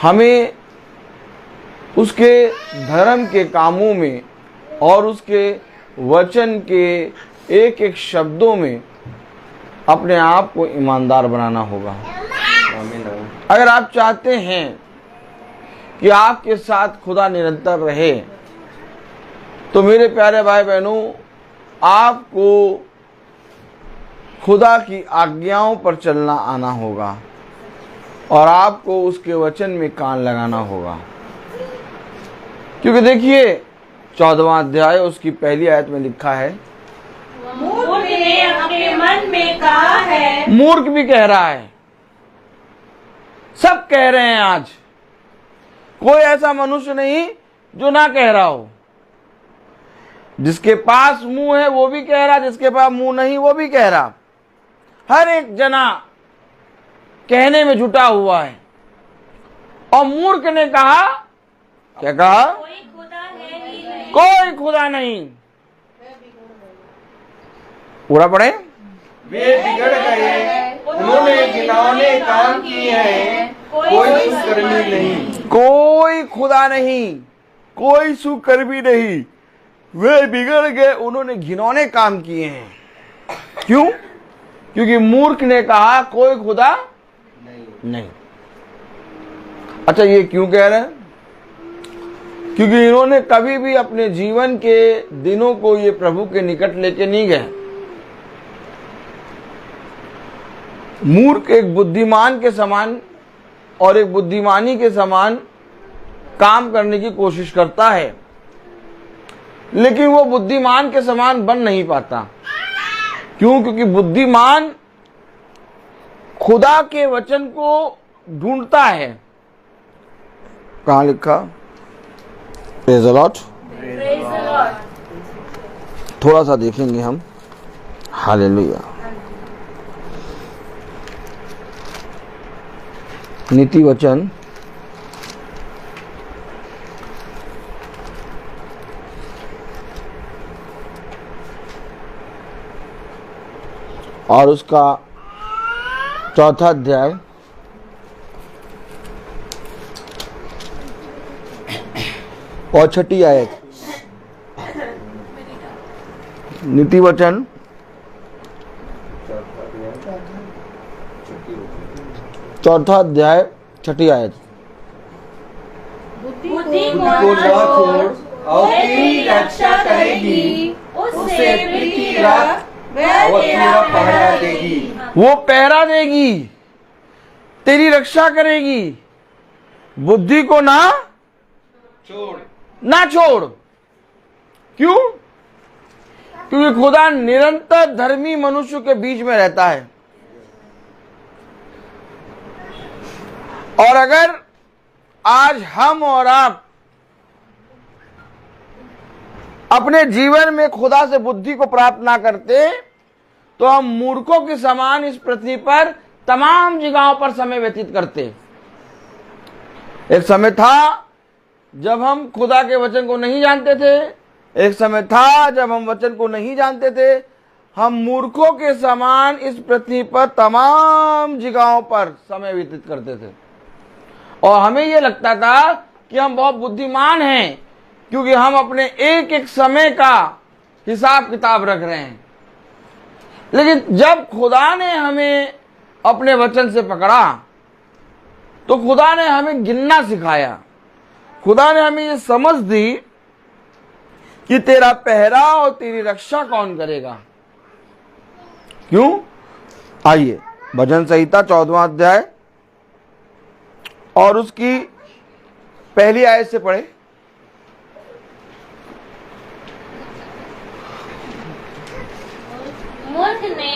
हमें उसके धर्म के कामों में और उसके वचन के एक एक शब्दों में अपने आप को ईमानदार बनाना होगा। अगर आप चाहते हैं कि आपके साथ खुदा निरंतर रहे, तो मेरे प्यारे भाई बहनों, आपको खुदा की आज्ञाओं पर चलना आना होगा और आपको उसके वचन में कान लगाना होगा। क्योंकि देखिए 14वां अध्याय उसकी पहली आयत में लिखा है, मूर्ख ने अपने मन में कहा है। मूर्ख भी कह रहा है, सब कह रहे हैं। आज कोई ऐसा मनुष्य नहीं जो ना कह रहा हो। जिसके पास मुंह है वो भी कह रहा, जिसके पास मुंह नहीं वो भी कह रहा। हर एक जना कहने में जुटा हुआ है। और मूर्ख ने कहा, क्या कहा? कोई खुदा है ही नहीं। कोई खुदा नहीं। पूरा पढ़े। वे बिगड़ गए, उन्होंने घिनौने काम किए हैं, कोई सुकर्मी नहीं। कोई खुदा नहीं, कोई सुकर्मी नहीं। वे बिगड़ गए, उन्होंने घिनौने काम किए हैं। क्यों? क्योंकि मूर्ख ने कहा कोई खुदा नहीं। अच्छा, ये क्यों कह रहे हैं? क्योंकि इन्होंने कभी भी अपने जीवन के दिनों को ये प्रभु के निकट लेके नहीं गए। मूर्ख एक बुद्धिमान के समान और एक बुद्धिमानी के समान काम करने की कोशिश करता है, लेकिन वो बुद्धिमान के समान बन नहीं पाता। क्यों? क्योंकि बुद्धिमान खुदा के वचन को ढूंढता है। कहाँ लिखा? Praise the Lord. थोड़ा सा देखेंगे हम। हालेलुया। नीति वचन और उसका 4था अध्याय और 6ठी आयत। नीति वचन 4था अध्याय 6ठी आयत। बुद्धि को ना छोड़ और तेरी रक्षा करेगी, उसे पृथ्वी रख, वह तेरा पहरा देगी। वो पहरा देगी, तेरी रक्षा करेगी। बुद्धि को ना छोड़। क्यों? क्योंकि खुदा निरंतर धर्मी मनुष्य के बीच में रहता है। और अगर आज हम और आप अपने जीवन में खुदा से बुद्धि को प्राप्त ना करते, तो हम मूर्खों के समान इस पृथ्वी पर तमाम जगहों पर समय व्यतीत करते। एक समय था जब हम खुदा के वचन को नहीं जानते थे। एक समय था जब हम वचन को नहीं जानते थे। हम मूर्खों के समान इस पृथ्वी पर तमाम जगहों पर समय व्यतीत करते थे और हमें यह लगता था कि हम बहुत बुद्धिमान हैं, क्योंकि हम अपने एक एक समय का हिसाब किताब रख रहे हैं। लेकिन जब खुदा ने हमें अपने वचन से पकड़ा, तो खुदा ने हमें गिनना सिखाया। खुदा ने हमें ये समझ दी कि तेरा पहरा और तेरी रक्षा कौन करेगा। क्यों? आइए भजन संहिता 14वां अध्याय और उसकी पहली आयत से पढ़े। मूर्ख ने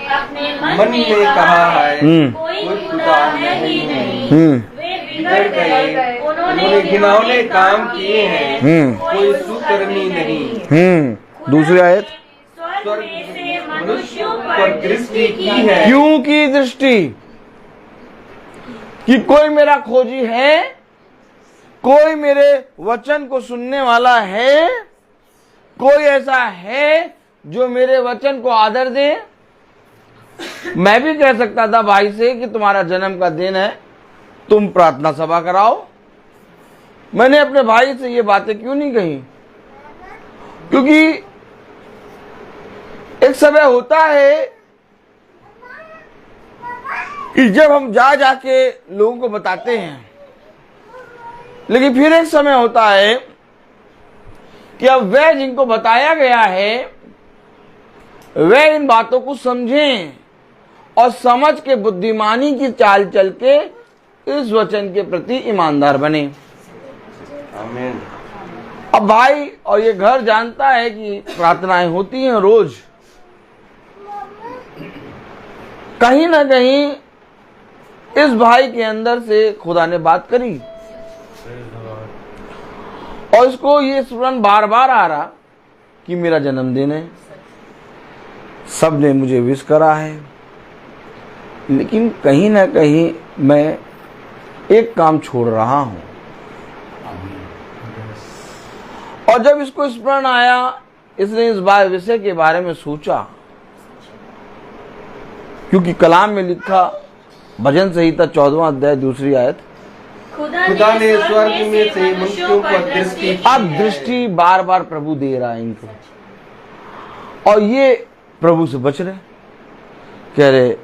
अपने मन में कहा है, कोई खुदा है ही नहीं। वे बिगड़ गए, उन्होंने घिनौने काम किए हैं, कोई सुकर्मी नहीं। दूसरी आयत। स्वर्ग में से मनुष्यों पर दृष्टि की है। क्यों की दृष्टि? कि कोई मेरा खोजी है, कोई मेरे वचन को सुनने वाला है, कोई ऐसा है जो मेरे वचन को आदर दे। मैं भी कह सकता था भाई से कि तुम्हारा जन्म का दिन है, तुम प्रार्थना सभा कराओ। मैंने अपने भाई से ये बातें क्यों नहीं कही? क्योंकि एक समय होता है कि जब हम जा जाके लोगों को बताते हैं, लेकिन फिर एक समय होता है कि अब वह जिनको बताया गया है वे इन बातों को समझें और समझ के बुद्धिमानी की चाल चल के इस वचन के प्रति ईमानदार बने। आमीन। अब भाई और ये घर जानता है कि प्रार्थनाएं होती हैं रोज। कहीं ना कहीं इस भाई के अंदर से खुदा ने बात करी और इसको ये स्मरण बार बार आ रहा कि मेरा जन्मदिन है, सब ने मुझे विश करा है, लेकिन कहीं ना कहीं मैं एक काम छोड़ रहा हूं। और जब इसको स्मरण आया, इसने इस बार विषय के बारे में सोचा, क्योंकि कलाम में लिखा भजन संहिता 14वां अध्याय 2 आयत, खुदा ने स्वर्ग में से मनुष्यों पर दृष्टि की अब दृष्टि बार बार प्रभु दे रहा है इनको, और ये प्रभु से बच रहे, कह रहे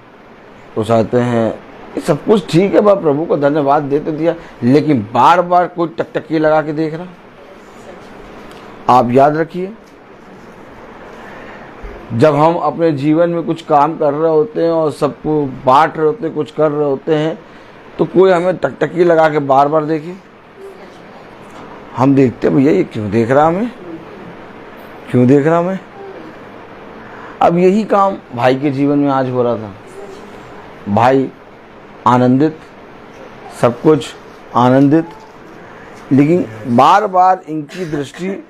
उसाते हैं ये सब कुछ ठीक है, बाप प्रभु को धन्यवाद देते दिया, लेकिन बार बार कोई टकटकी लगा के देख रहा। आप याद रखिए, जब हम अपने जीवन में कुछ काम कर रहे होते हैं और सबको बांट रहे होते हैं, कुछ कर रहे होते हैं, तो कोई हमें टकटकी लगा के बार बार देखे, हम देखते भैया ये क्यों देख रहा हमें, क्यों देख रहा हमें। अब यही काम भाई के जीवन में आज हो रहा था। भाई आनंदित, सब कुछ आनंदित, लेकिन बार बार इनकी दृष्टि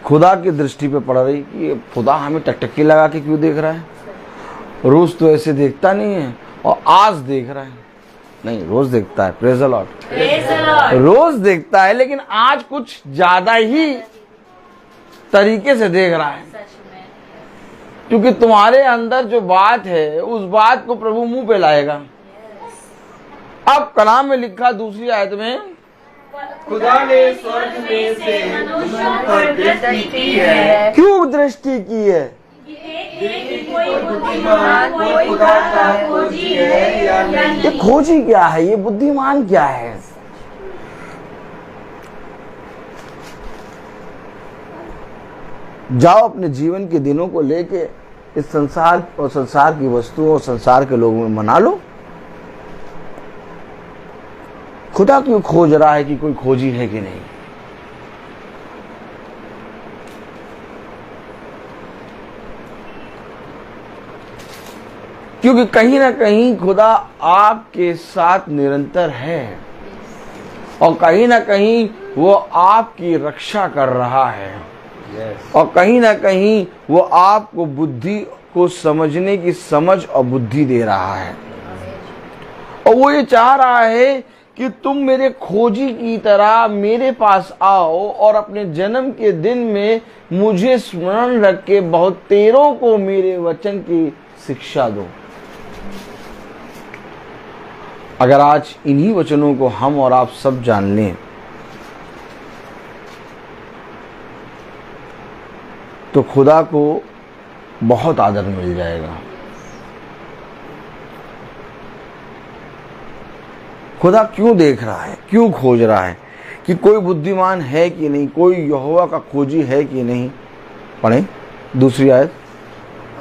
खुदा की दृष्टि पे पड़ रही कि खुदा हमें टकटकी लगा के क्यों देख रहा है। रोज तो ऐसे देखता नहीं है और आज देख रहा है, नहीं रोज देखता है, प्रेज द लॉर्ड, रोज देखता है, लेकिन आज कुछ ज्यादा ही तरीके से देख रहा है, क्योंकि तुम्हारे अंदर जो बात है उस बात को प्रभु मुंह पे लाएगा। अब कलाम में लिखा 2 आयत में, खुदा ने स्वर्ग में से मनुष्यों पर दृष्टि की है। क्यों दृष्टि की है? कोई बुद्धिमान, कोई खुदा का खोजी है या नहीं। ये खोजी क्या है, ये बुद्धिमान क्या है? जाओ अपने जीवन के दिनों को लेके इस संसार और संसार की वस्तुओं और संसार के लोगों में मना लो। खुदा क्यों खोज रहा है कि कोई खोजी है कि नहीं? क्योंकि कहीं ना कहीं खुदा आपके साथ निरंतर है और कहीं ना कहीं वो आपकी रक्षा कर रहा है, और कहीं ना कहीं वो आपको बुद्धि को समझने की समझ और बुद्धि दे रहा है, और वो ये चाह रहा है कि तुम मेरे खोजी की तरह मेरे पास आओ और अपने जन्म के दिन में मुझे स्मरण रख के बहुतेरों को मेरे वचन की शिक्षा दो। अगर आज इन्हीं वचनों को हम और आप सब जान लें तो खुदा को बहुत आदर मिल जाएगा। खुदा क्यों देख रहा है, क्यों खोज रहा है कि कोई बुद्धिमान है कि नहीं, कोई यहोवा का खोजी है कि नहीं। पढ़ें 2 आयत,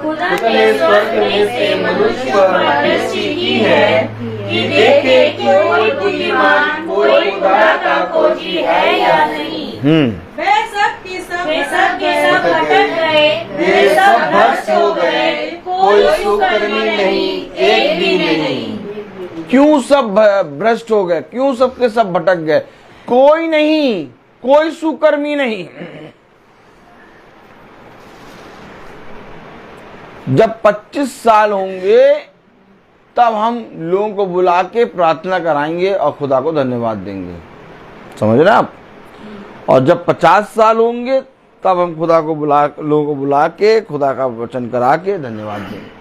खुदा ने स्वर्ग में से मनुष्य पर दृष्टि की है कि देखे कि कोई बुद्धिमान, कोई खुदा का खोजी है या नहीं। वे सब के सब भटक गए, वे सब भ्रष्ट हो गए, कोई सुकर्मी नहीं, एक भी नहीं। क्यों सब भ्रष्ट हो गए, क्यों सब के सब भटक गए? कोई नहीं, कोई सुकर्मी नहीं। जब 25 साल होंगे तब हम लोगों को बुला के प्रार्थना कराएंगे और खुदा को धन्यवाद देंगे, समझ रहे आप। और जब 50 साल होंगे तब हम लोगों को बुला के खुदा का वचन करा के धन्यवाद देंगे।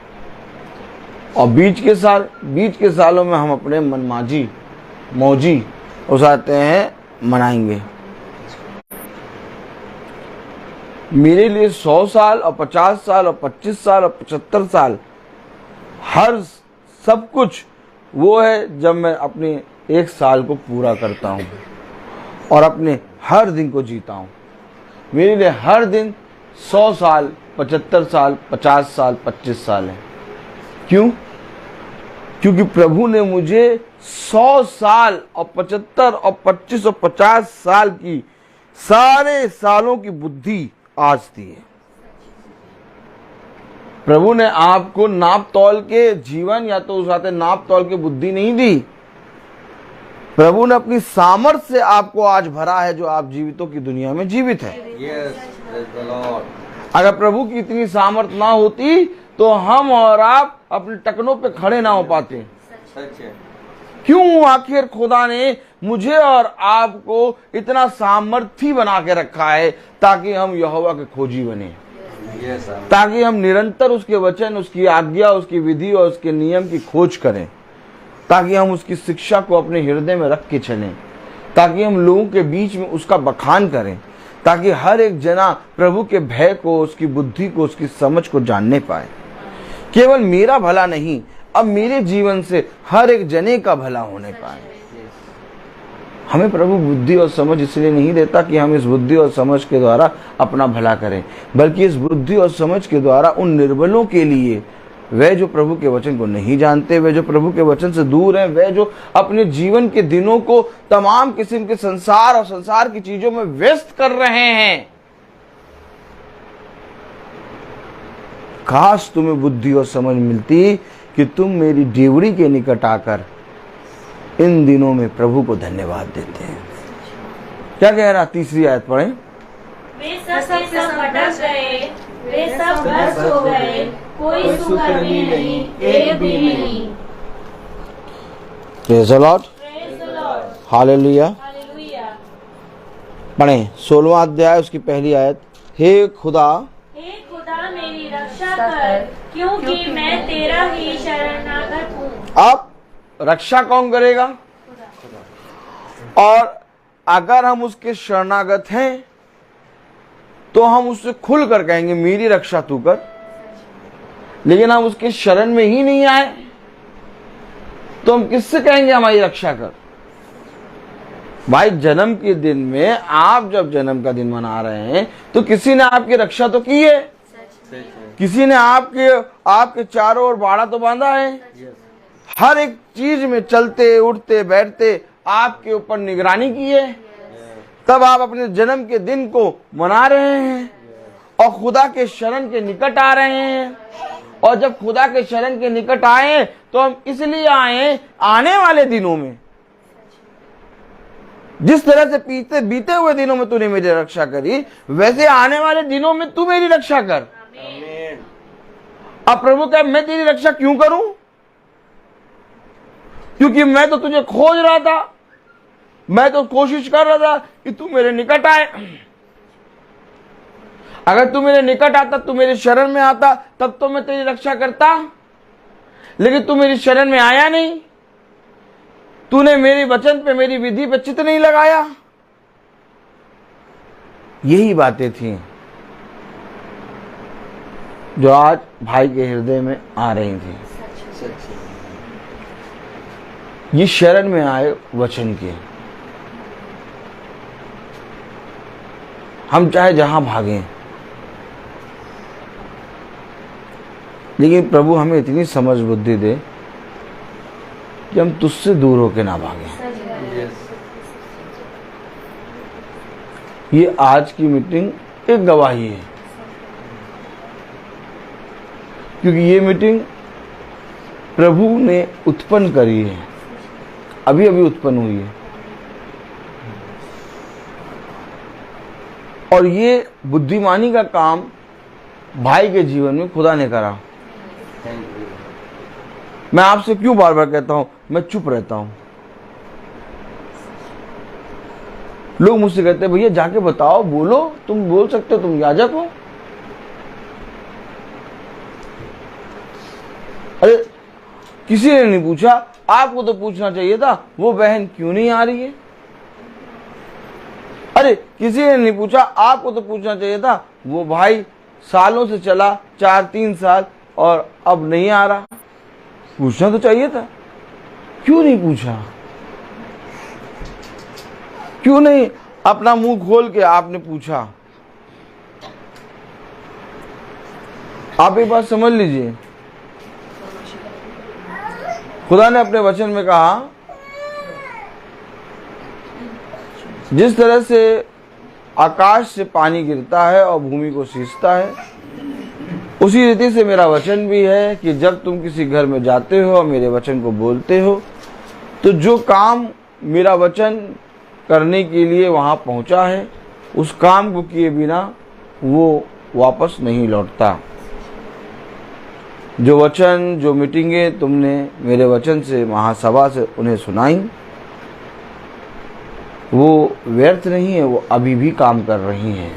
और बीच के सालों में हम अपने मनमाजी मौजी उसाते हैं, मनाएंगे। मेरे लिए 100 साल और 50 साल और 25 साल और 75 साल हर सब कुछ वो है जब मैं अपने 1 साल को पूरा करता हूँ और अपने हर दिन को जीता हूँ। मेरे लिए हर दिन 100 साल, 75 साल, 50 साल, 25 साल है। क्यों? क्योंकि प्रभु ने मुझे 100 साल और 75 और 25 और 50 साल की सारे सालों की बुद्धि आज दी है। प्रभु ने आपको नाप तौल के जीवन या तो उस नाप तौल के बुद्धि नहीं दी। प्रभु ने अपनी सामर्थ्य से आपको आज भरा है जो आप जीवितों की दुनिया में जीवित है। अगर प्रभु की इतनी सामर्थ्य ना होती तो हम और आप अपने टखनों पे खड़े ना हो पाते। क्यों? आखिर खुदा ने मुझे और आपको इतना सामर्थ्य बना के रखा है ताकि हम यहोवा के खोजी बने, ताकि हम निरंतर उसके वचन, उसकी आज्ञा, उसकी विधि और उसके नियम की खोज करें, ताकि हम उसकी शिक्षा को अपने हृदय में रख के चलें, ताकि हम लोगों के बीच में उसका बखान करें, ताकि हर एक जना प्रभु के भय को, उसकी बुद्धि को, उसकी समझ को जानने पाए। केवल मेरा भला नहीं, अब मेरे जीवन से हर एक जने का भला होने पाए। हमें प्रभु बुद्धि और समझ इसलिए नहीं देता कि हम इस बुद्धि और समझ के द्वारा अपना भला करें, बल्कि इस बुद्धि और समझ के द्वारा उन निर्बलों के लिए, वे जो प्रभु के वचन को नहीं जानते, वे जो प्रभु के वचन से दूर हैं, वे जो अपने जीवन के दिनों को तमाम किस्म के संसार और संसार की चीजों में व्यस्त कर रहे हैं, काश तुम्हें बुद्धि और समझ मिलती कि तुम मेरी डेवड़ी के निकट आकर इन दिनों में प्रभु को धन्यवाद देते हैं। क्या कह रहा? 3री आयत पढ़ें। वे सब भटक गए, वे सब भ्रष्ट हो गए, कोई सुधर्मी नहीं, एक भी नहीं। Praise the Lord, hallelujah. पढ़ें 16वां अध्याय उसकी पहली आयत। हे खुदा मेरी रक्षा कर, क्योंकि मैं तेरा ही शरणागत हूँ। अब रक्षा कौन करेगा? और अगर हम उसके शरणागत हैं तो हम उससे खुल कर कहेंगे मेरी रक्षा तू कर। लेकिन हम उसके शरण में ही नहीं आए तो हम किससे कहेंगे हमारी रक्षा कर? भाई, जन्म के दिन में आप जब जन्म का दिन मना रहे हैं तो किसी ने आपकी रक्षा तो की है, किसी ने आपके चारों ओर बाड़ा तो बांधा है। हर एक चीज में चलते उठते बैठते आपके ऊपर निगरानी की है, तब आप अपने जन्म के दिन को मना रहे हैं और खुदा के शरण के निकट आ रहे हैं। और जब खुदा के शरण के निकट आए तो हम इसलिए आए, आने वाले दिनों में जिस तरह से बीते हुए दिनों में तूने मेरी रक्षा करी, वैसे आने वाले दिनों में तू मेरी रक्षा कर। अब प्रभु कहे मैं तेरी रक्षा क्यों करूं? क्योंकि मैं तो तुझे खोज रहा था, मैं तो कोशिश कर रहा था कि तू मेरे निकट आए। अगर तू मेरे निकट आता, तू मेरे शरण में आता, तब तो मैं तेरी रक्षा करता। लेकिन तू मेरी शरण में आया नहीं, तूने मेरे वचन पे, मेरी विधि पे चित्त नहीं लगाया। यही बातें थी जो आज भाई के हृदय में आ रही थी। ये शरण में आए वचन के। हम चाहे जहां भागें, लेकिन प्रभु हमें इतनी समझ बुद्धि दे कि हम तुझसे दूर होके ना भागें। ये आज की मीटिंग एक गवाही है, क्योंकि ये मीटिंग प्रभु ने उत्पन्न करी है, अभी अभी उत्पन्न हुई है। और ये बुद्धिमानी का काम भाई के जीवन में खुदा ने करा। मैं आपसे क्यों बार बार कहता हूं मैं चुप रहता हूं? लोग मुझसे कहते हैं भैया जाके बताओ, बोलो, तुम बोल सकते हो, तुम याजक हो। अरे किसी ने नहीं पूछा, आपको तो पूछना चाहिए था वो बहन क्यों नहीं आ रही है। अरे किसी ने नहीं पूछा, आपको तो पूछना चाहिए था वो भाई सालों से चला, 4-3 साल और अब नहीं आ रहा। पूछना तो चाहिए था, क्यों नहीं पूछा? क्यों नहीं अपना मुंह खोल के आपने पूछा? आप एक बात समझ लीजिए, खुदा ने अपने वचन में कहा जिस तरह से आकाश से पानी गिरता है और भूमि को सींचता है, उसी रीति से मेरा वचन भी है कि जब तुम किसी घर में जाते हो और मेरे वचन को बोलते हो, तो जो काम मेरा वचन करने के लिए वहां पहुंचा है, उस काम को किए बिना वो वापस नहीं लौटता। जो वचन, जो मीटिंगें तुमने मेरे वचन से, महासभा से उन्हें सुनाई, वो व्यर्थ नहीं है, वो अभी भी काम कर रही हैं।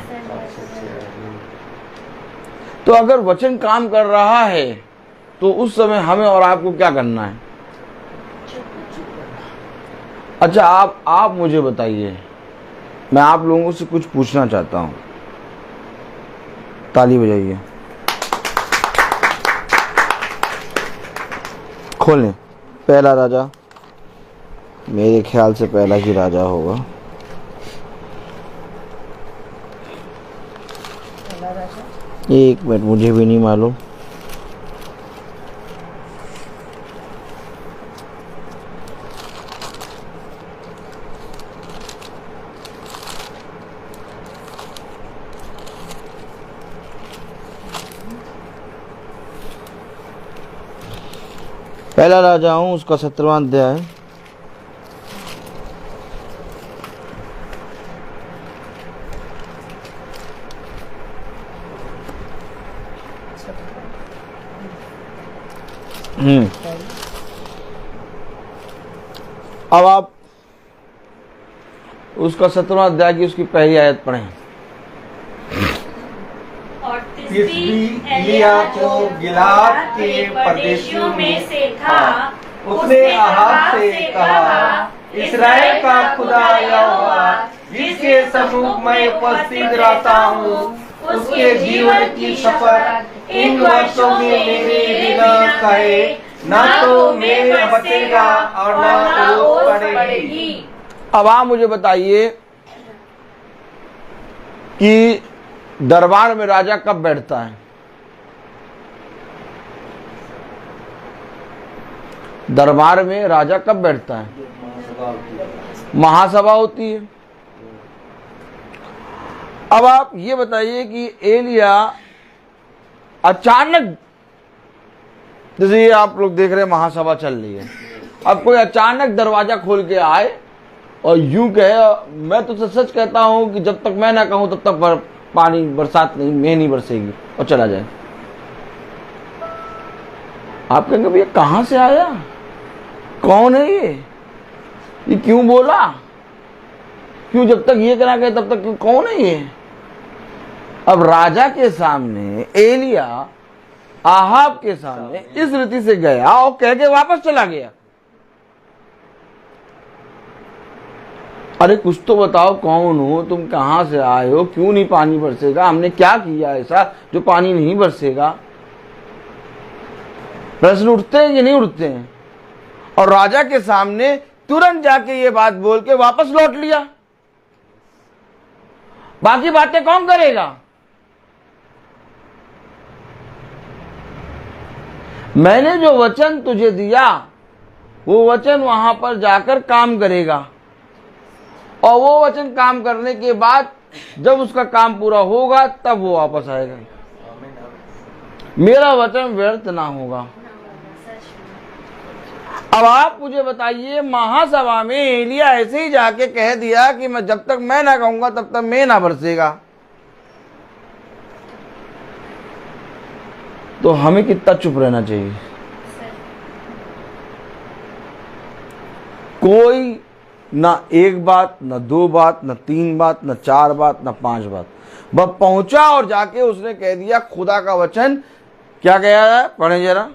तो अगर वचन काम कर रहा है तो उस समय हमें और आपको क्या करना है? अच्छा, आप मुझे बताइए, मैं आप लोगों से कुछ पूछना चाहता हूं। ताली बजाइए, खोलें। पहला राजा, मेरे ख्याल से पहला ही राजा होगा। पहला राजा, एक मिनट, मुझे भी नहीं मालूम। पहला राजा हूं, उसका 17वां अध्याय। अब आप उसका 17वां अध्याय की उसकी पहली आयत पढ़ें। और तिस्बी एलिया जो गिलाद के परदेशियों में से था, उसने अहाब से कहा, इस्राएल का खुदा यहोवा जिसके सम्मुख मैं उपस्थित रहता हूँ, उसके जीवन की शपथ इन वर्षों में मेरे बिना कहे ना तो मेघ बरसेगा और ना ओस पड़ेगी। अब आप मुझे बताइए कि दरबार में राजा कब बैठता है? दरबार में राजा कब बैठता है? महासभा होती है। अब आप ये बताइए कि एलिया अचानक, जैसे ये आप लोग देख रहे हैं महासभा चल रही है, अब कोई अचानक दरवाजा खोल के आए और यूं कहे, मैं तो सच कहता हूं कि जब तक मैं ना कहूं तब तक पानी बरसात नहीं, मेघ नहीं बरसेगी, और चला जाए। आप कहेंगे भैया कहां से आया, कौन है ये क्यों बोला, क्यों जब तक ये करा गया तब तक कौन है ये? अब राजा के सामने एलिया आहाब के सामने इस रीति से गया और कह के वापस चला गया। अरे कुछ तो बताओ, कौन हो तुम, कहां से आए हो, क्यों नहीं पानी बरसेगा, हमने क्या किया ऐसा जो पानी नहीं बरसेगा? प्रश्न उठते हैं कि नहीं उठते हैं? और राजा के सामने तुरंत जाके ये बात बोल के वापस लौट लिया। बाकी बातें कौन करेगा? मैंने जो वचन तुझे दिया वो वचन वहां पर जाकर काम करेगा, और वो वचन काम करने के बाद जब उसका काम पूरा होगा तब वो वापस आएगा। मेरा वचन व्यर्थ ना होगा। अब आप मुझे बताइए, महासभा में एलिया ऐसे ही जाके कह दिया कि मैं जब तक मैं ना कहूंगा तब तक मैं ना बरसेगा, तो हमें कितना चुप रहना चाहिए? कोई ना एक बात, ना दो बात, ना तीन बात, ना चार बात, ना पांच बात, बस पहुंचा और जाके उसने कह दिया खुदा का वचन। क्या कहा है, पढ़े जरा।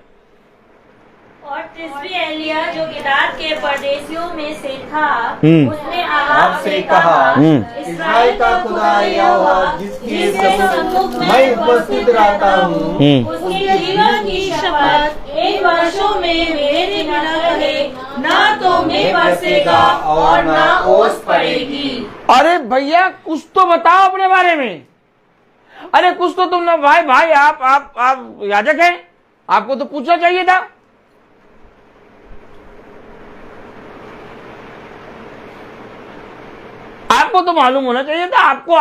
और तिस्बी एलिया जो गिलाद के परदेशियों में से था, हम्म। उसने आहाब से कहा, इस्राएल का खुदा यहोवा जिसके सम्मुख मैं उपस्थित रहता हूँ, उसके जीवन की शपथ 1 वर्षों में मेरे दिन न रहे, ना तो मेघ बरसेगा और ना ओस पड़ेगी। अरे भैया कुछ तो बताओ अपने बारे में। अरे कुछ तो तुम ना भाई आप याजक हैं, आपको तो पूछना चाहिए था। आपको तो मालूम होना चाहिए था। आपको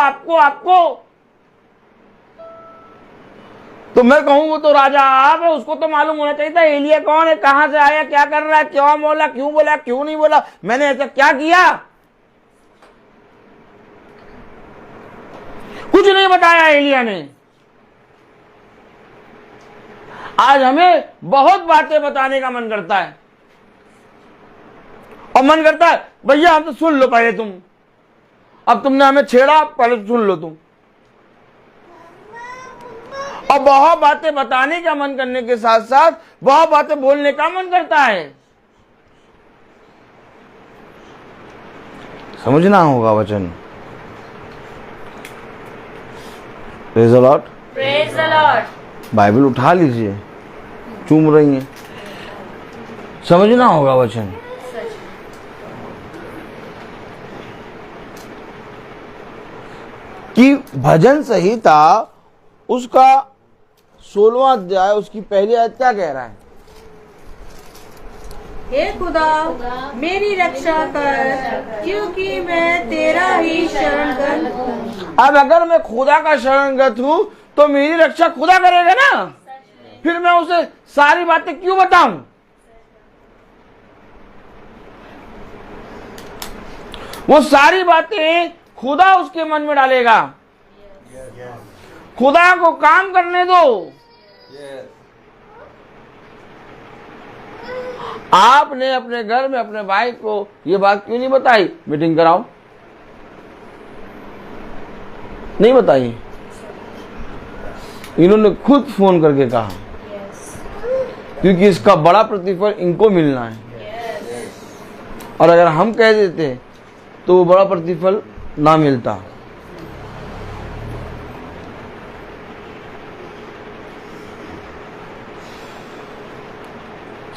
तो मैं कहूँ वो तो राजा आप है, उसको तो मालूम होना चाहिए था एलिया कौन है, कहां से आया, क्या कर रहा है, क्यों बोला, क्यों नहीं बोला, मैंने ऐसा क्या किया। कुछ नहीं बताया एलिया ने। आज हमें बहुत बातें बताने का मन करता है, और मन करता है भैया हम तो सुन लो पहले तुम, अब तुमने हमें छेड़ा, पहले सुन लो तुम। और बहुत बातें बताने का मन करने के साथ साथ बहुत बातें बोलने का मन करता है। समझना होगा वचन। Praise the Lord. Praise the Lord. Bible उठा लीजिए, चूम रही हैं। समझना होगा वचन। कि भजन संहिता उसका 16वां अध्याय उसकी पहली आयत क्या कह रहा है। हे खुदा मेरी रक्षा कर, क्योंकि मैं तेरा ही शरणगत हूँ। अब अगर मैं खुदा का शरणगत हूं तो मेरी रक्षा खुदा करेगा ना, फिर मैं उसे सारी बातें क्यों बताऊं। वो सारी बातें खुदा उसके मन में डालेगा। खुदा को काम करने दो। आपने अपने घर में अपने भाई को ये बात क्यों नहीं बताई, मीटिंग कराओ, नहीं बताई। इन्होंने खुद फोन करके कहा, क्योंकि इसका बड़ा प्रतिफल इनको मिलना है। और अगर हम कह देते तो वो बड़ा प्रतिफल ना मिलता।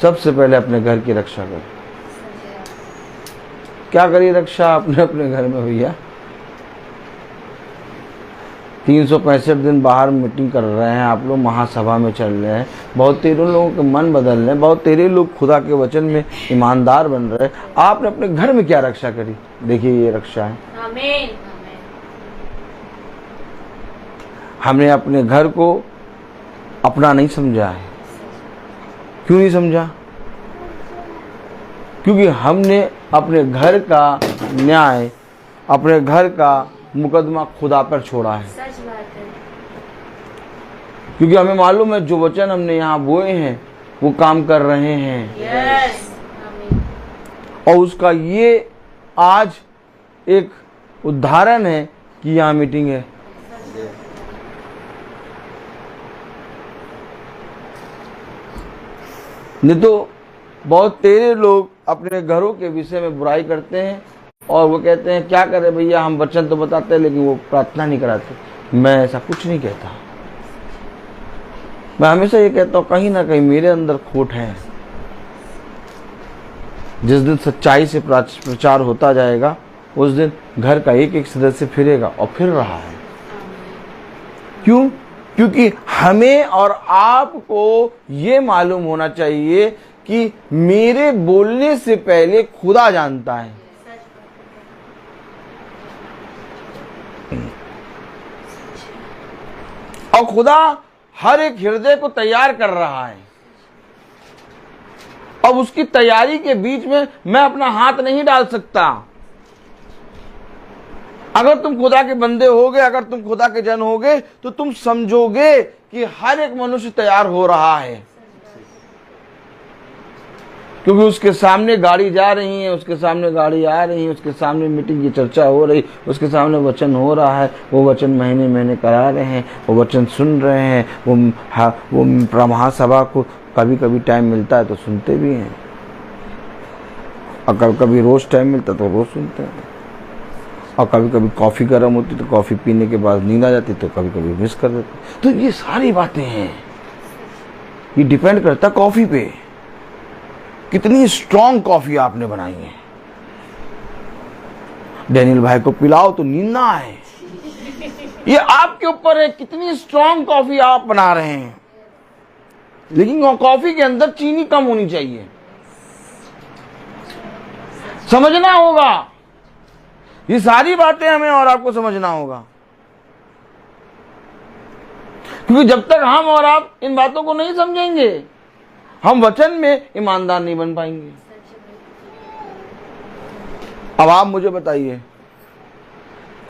सबसे पहले अपने घर की रक्षा करो। क्या करिए रक्षा आपने अपने घर में भैया। 365 दिन बाहर मीटिंग कर रहे हैं आप लोग, महासभा में चल रहे हैं, बहुत तेरे लोगों के मन बदल रहे हैं, बहुत तेरे लोग खुदा के वचन में ईमानदार बन रहे हैं। आपने अपने घर में क्या रक्षा करी। देखिए ये रक्षा है। आमीन। हमने अपने घर को अपना नहीं समझा है। क्यों नहीं समझा? क्योंकि हमने अपने घर का न्याय, अपने घर का मुकदमा खुदा पर छोड़ा है। सच बात है। क्योंकि हमें मालूम है जो वचन हमने यहाँ बोए हैं वो काम कर रहे हैं। यस। आमीन। और उसका ये आज एक उदाहरण है कि यहाँ मीटिंग है। नहीं तो बहुत तेरे लोग अपने घरों के विषय में बुराई करते हैं और वो कहते हैं क्या करें भैया, हम वचन तो बताते हैं लेकिन वो प्रार्थना नहीं कराते। मैं ऐसा कुछ नहीं कहता। मैं हमेशा ये कहता हूँ कहीं ना कहीं मेरे अंदर खोट है। जिस दिन सच्चाई से प्रचार होता जाएगा उस दिन घर का एक एक सदस्य फिरेगा, और फिर रहा है। क्यों? क्योंकि हमें और आपको ये मालूम होना चाहिए कि मेरे बोलने से पहले खुदा जानता है। और खुदा हर एक हृदय को तैयार कर रहा है। अब उसकी तैयारी के बीच में मैं अपना हाथ नहीं डाल सकता। अगर तुम खुदा के बंदे होगे, अगर तुम खुदा के जन होगे, तो तुम समझोगे कि हर एक मनुष्य तैयार हो रहा है। क्योंकि उसके सामने गाड़ी जा रही है, उसके सामने गाड़ी आ रही है, उसके सामने मीटिंग की चर्चा हो रही, उसके सामने वचन हो रहा है, वो वचन महीने महीने करा रहे हैं, वो वचन सुन रहे हैं, वो महासभा को कभी कभी टाइम मिलता है तो सुनते भी हैं, और कभी कभी रोज टाइम मिलता है तो रोज सुनते हैं, और कभी कभी कॉफ़ी गर्म होती तो कॉफ़ी पीने के बाद नींद आ जाती तो कभी कभी मिस कर देते। तो ये सारी बातें हैं, ये डिपेंड करता है कॉफ़ी पे, कितनी स्ट्रांग कॉफ़ी आपने बनाई है। डैनियल भाई को पिलाओ तो नींद ना आए, ये आपके ऊपर है कितनी स्ट्रांग कॉफ़ी आप बना रहे हैं। लेकिन वो कॉफ़ी के अंदर चीनी कम होनी चाहिए, समझना होगा। ये सारी बातें हमें और आपको समझना होगा, क्योंकि जब तक हम और आप इन बातों को नहीं समझेंगे, हम वचन में ईमानदार नहीं बन पाएंगे। अब आप मुझे बताइए,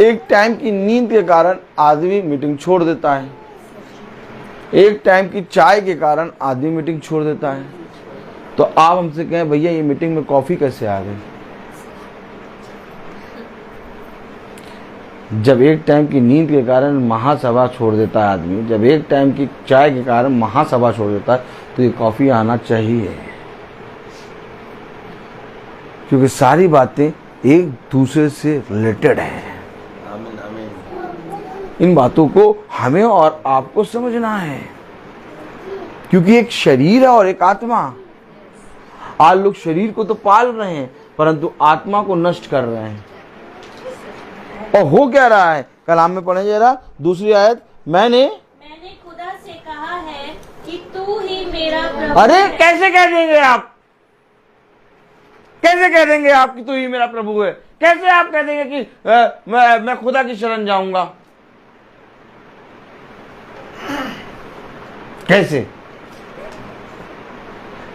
एक टाइम की नींद के कारण आदमी मीटिंग छोड़ देता है, एक टाइम की चाय के कारण आदमी मीटिंग छोड़ देता है, तो आप हमसे कहें भैया ये मीटिंग में कॉफी कैसे आ गई? जब एक टाइम की नींद के कारण महासभा छोड़ देता है आदमी, जब एक टाइम की चाय के कारण महासभा छोड़ देता है, तो ये कॉफी आना चाहिए, क्योंकि सारी बातें एक दूसरे से रिलेटेड हैं। इन बातों को हमें और आपको समझना है, क्योंकि एक शरीर है और एक आत्मा। आज लोग शरीर को तो पाल रहे हैं परंतु आत्मा को नष्ट कर रहे हैं। और हो क्या रहा है, कलाम में पढ़े जरा दूसरी आयत, मैंने खुदा से कहा है कि तू ही मेरा प्रभु। अरे कैसे कह देंगे आप, कैसे कह देंगे आप कि तू ही मेरा प्रभु है? कैसे आप कह देंगे कि मैं खुदा की शरण जाऊंगा? कैसे?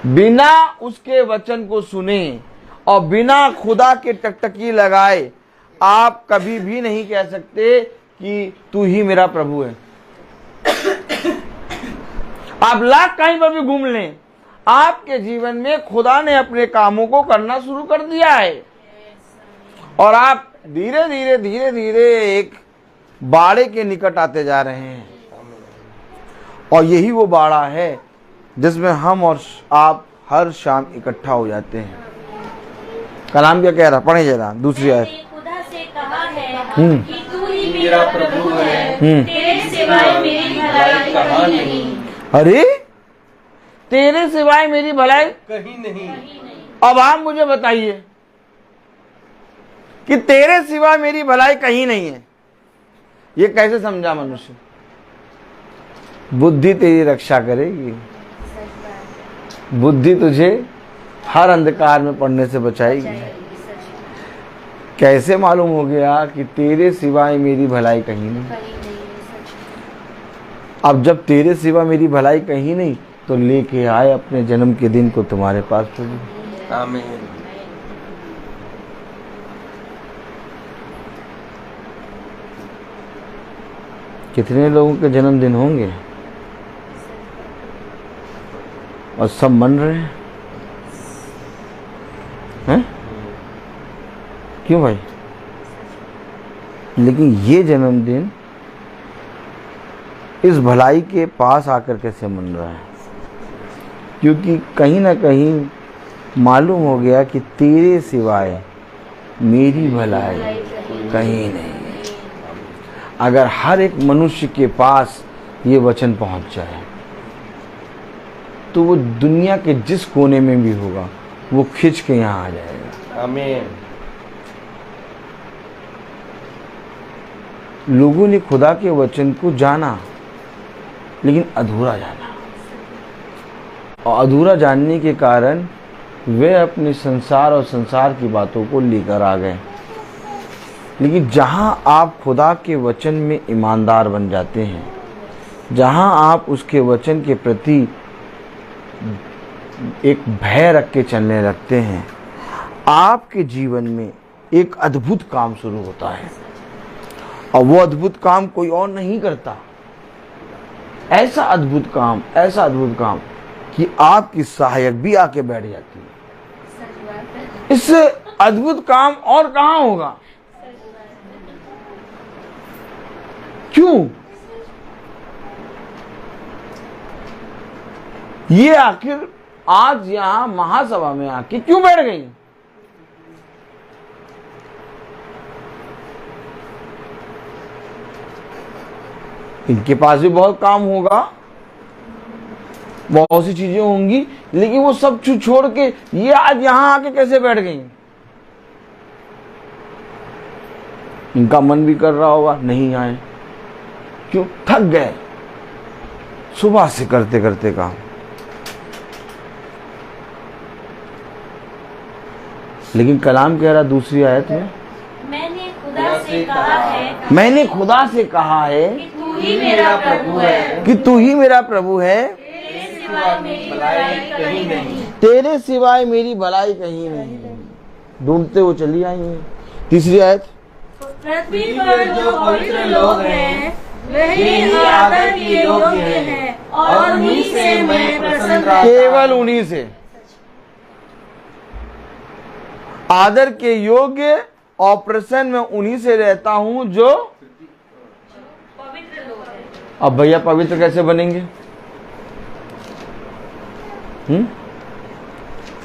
बिना उसके वचन को सुने और बिना खुदा के टकटकी लगाए आप कभी भी नहीं कह सकते कि तू ही मेरा प्रभु है। आप लाख कहीं पर भी घूम लें, आपके जीवन में खुदा ने अपने कामों को करना शुरू कर दिया है और आप धीरे धीरे धीरे धीरे एक बाड़े के निकट आते जा रहे हैं। और यही वो बाड़ा है जिसमें हम और आप हर शाम इकट्ठा हो जाते हैं। कलाम क्या कह रहा, पढ़े जरा दूसरी आयत। खुदा से कहा है कि तू ही मेरा प्रभु है, तेरे सिवाय मेरी भलाई कहीं नहीं। अरे तेरे सिवाय मेरी भलाई कहीं नहीं। अब आप मुझे बताइए कि तेरे सिवा मेरी भलाई कहीं नहीं है, ये कैसे समझा मनुष्य? बुद्धि तेरी रक्षा करेगी, बुद्धि तुझे हर अंधकार में पड़ने से बचाएगी। कैसे मालूम हो गया कि तेरे सिवाय मेरी भलाई कहीं नहीं? अब जब तेरे सिवा मेरी भलाई कहीं नहीं, तो लेके आए अपने जन्म के दिन को तुम्हारे पास प्रभु। आमीन। कितने लोगों के जन्मदिन होंगे और सब मन रहे हैं? क्यों भाई? लेकिन ये जन्मदिन इस भलाई के पास आकर कैसे मन रहा है? क्योंकि कहीं ना कहीं मालूम हो गया कि तेरे सिवाय मेरी भलाई कहीं नहीं। अगर हर एक मनुष्य के पास ये वचन पहुंच जाए तो वो दुनिया के जिस कोने में भी होगा वो खिंच के यहाँ आ जाएगा। आमीन। लोगों ने खुदा के वचन को जाना लेकिन अधूरा जाना, और अधूरा जानने के कारण वे अपने संसार और संसार की बातों को लेकर आ गए। लेकिन जहां आप खुदा के वचन में ईमानदार बन जाते हैं, जहां आप उसके वचन के प्रति एक भय रख के चलने लगते हैं, आपके जीवन में एक अद्भुत काम शुरू होता है। और वो अद्भुत काम कोई और नहीं करता। ऐसा अद्भुत काम कि आपकी सहायक भी आके बैठ जाती है। इससे अद्भुत काम और कहां होगा? क्यों? ये आखिर आज यहां महासभा में आके क्यों बैठ गई? इनके पास भी बहुत काम होगा, बहुत सी चीजें होंगी, लेकिन वो सब छोड़ के ये आज यहां आके कैसे बैठ गई? इनका मन भी कर रहा होगा नहीं आए, क्यों? थक गए सुबह से करते करते काम। लेकिन कलाम कह रहा दूसरी आयत में, मैंने खुदा से कहा है, मैंने खुदा से कहा है कि तू ही मेरा प्रभु है, कि तू ही मेरा प्रभु है, तेरे सिवाय मेरी भलाई कहीं नहीं। तेरे सिवाय मेरी भलाई कहीं नहीं। ढूंढते वो चली आई है। तीसरी आयत, पृथ्वी पर जो पवित्र लोग हैं वही आदर के योग्य हैं और उन्हीं से मैं प्रसन्न रहता हूं। केवल उन्हीं से आदर के योग्य और प्रसन्न में उन्हीं से रहता हूं जो पवित्र लोग हैं। अब भैया पवित्र कैसे बनेंगे?